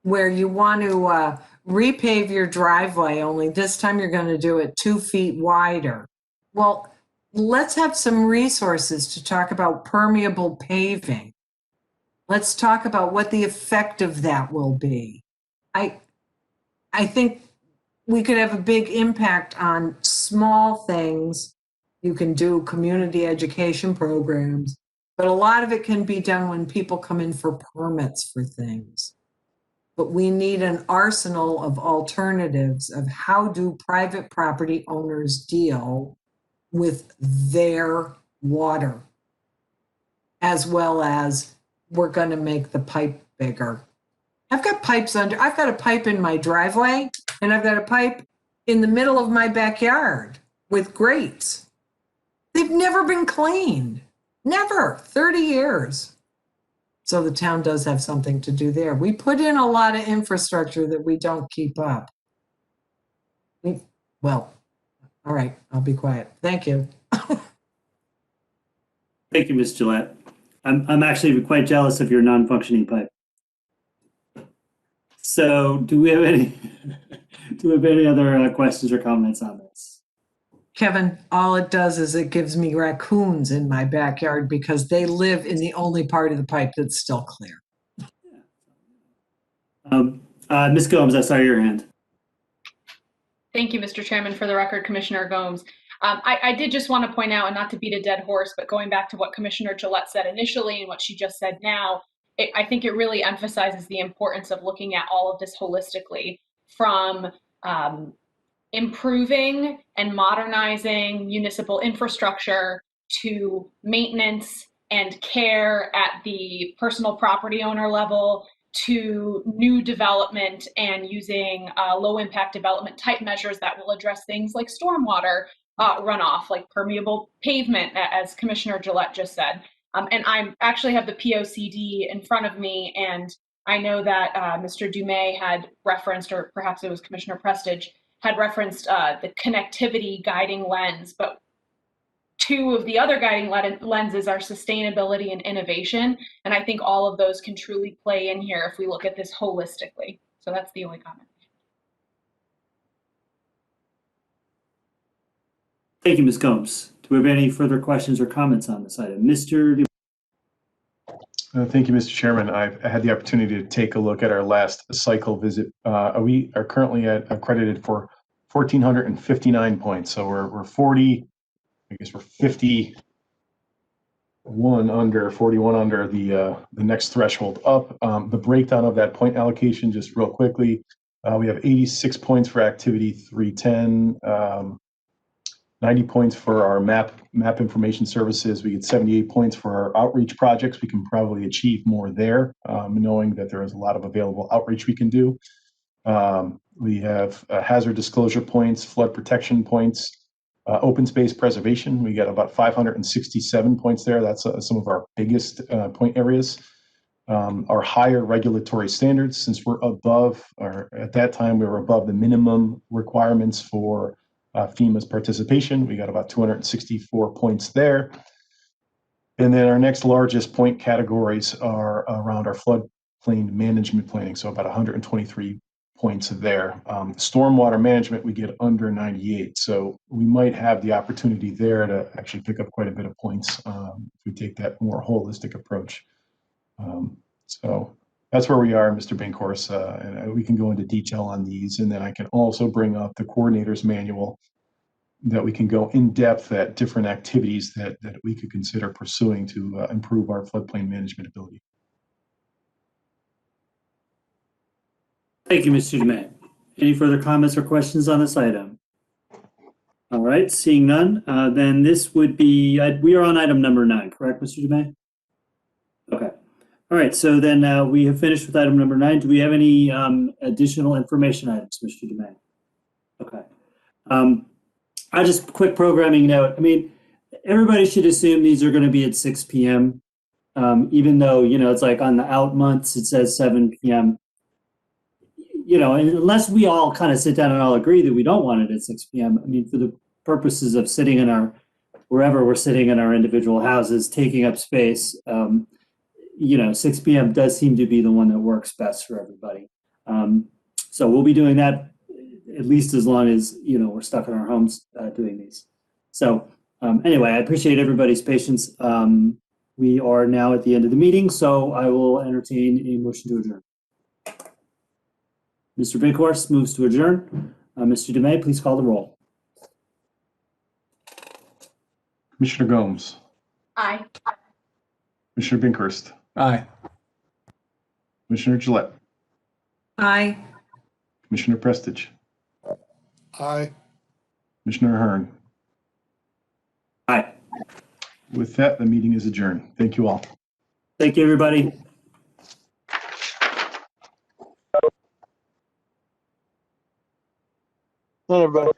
where you want to repave your driveway, only this time you're going to do it 2 feet wider. Well, let's have some resources to talk about permeable paving. Let's talk about what the effect of that will be. I think we could have a big impact on small things. You can do community education programs, but a lot of it can be done when people come in for permits for things. But we need an arsenal of alternatives of how do private property owners deal with their water, as well as we're going to make the pipe bigger. I've got a pipe in my driveway, and I've got a pipe in the middle of my backyard with grates. They've never been cleaned. Never. 30 years. So the town does have something to do there. We put in a lot of infrastructure that we don't keep up. Well, all right, I'll be quiet. Thank you. Thank you, Ms. Gillette. I'm actually quite jealous of your non-functioning pipe. So do we have any other questions or comments on this? Kevin, all it does is it gives me raccoons in my backyard because they live in the only part of the pipe that's still clear. Ms. Gomes, I saw your hand. Thank you, Mr. Chairman. For the record, Commissioner Gomes. I did just want to point out, and not to beat a dead horse, but going back to what Commissioner Gillette said initially and what she just said now, I think it really emphasizes the importance of looking at all of this holistically, from improving and modernizing municipal infrastructure to maintenance and care at the personal property owner level, to new development and using low impact development type measures that will address things like stormwater runoff, like permeable pavement, as Commissioner Gillette just said. And I actually have the POCD in front of me, and I know that Mr. Dumais had referenced, or perhaps it was Commissioner Prestige, had referenced the connectivity guiding lens, but two of the other guiding lenses are sustainability and innovation. And I think all of those can truly play in here if we look at this holistically. So that's the only comment. Thank you, Ms. Gomes. Do we have any further questions or comments on this item? Mr. Thank you, Mr. Chairman. I've had the opportunity to take a look at our last cycle visit. We are currently accredited for 1,459 points. So we're 40, I guess we're 41 under the next threshold up. The breakdown of that point allocation, just real quickly, we have 86 points for activity 310, 90 points for our map information services. We get 78 points for our outreach projects. We can probably achieve more there, knowing that there is a lot of available outreach we can do. We have hazard disclosure points, flood protection points, open space preservation. We got about 567 points there. That's some of our biggest point areas. Our higher regulatory standards, since we're above, or at that time we were above the minimum requirements for FEMA's participation. We got about 264 points there. And then our next largest point categories are around our floodplain management planning, so about 123 points there. Stormwater management, we get under 98. So we might have the opportunity there to actually pick up quite a bit of points if we take that more holistic approach. So That's where we are, Mr. Bankhorst, and we can go into detail on these, and then I can also bring up the coordinator's manual that we can go in depth at different activities that we could consider pursuing to improve our floodplain management ability. Thank you, Mr. Dumais. Any further comments or questions on this item? All right, seeing none, then this would be, we are on item number 9, correct, Mr. Dumais? Okay. All right, so then we have finished with item number 9. Do we have any additional information items, Mr. Dumais? Okay. I just quick programming note. I mean, everybody should assume these are going to be at 6 p.m. Even though, you know, it's like on the out months, it says 7 p.m. You know, unless we all kind of sit down and all agree that we don't want it at 6 p.m. I mean, for the purposes of sitting in our, wherever we're sitting in our individual houses, taking up space, you know, 6 p.m. does seem to be the one that works best for everybody. So we'll be doing that at least as long as, you know, we're stuck in our homes doing these. So anyway, I appreciate everybody's patience. We are now at the end of the meeting, so I will entertain a motion to adjourn. Mr. Bankhorst moves to adjourn. Mr. Dumais, please call the roll. Commissioner Gomes, Aye. Commissioner Bankhorst, Aye. Commissioner Gillette, Aye. Commissioner Prestige, Aye. Commissioner Ahern. Aye. With that, the meeting is adjourned. Thank you all. Thank you, everybody. Not everybody.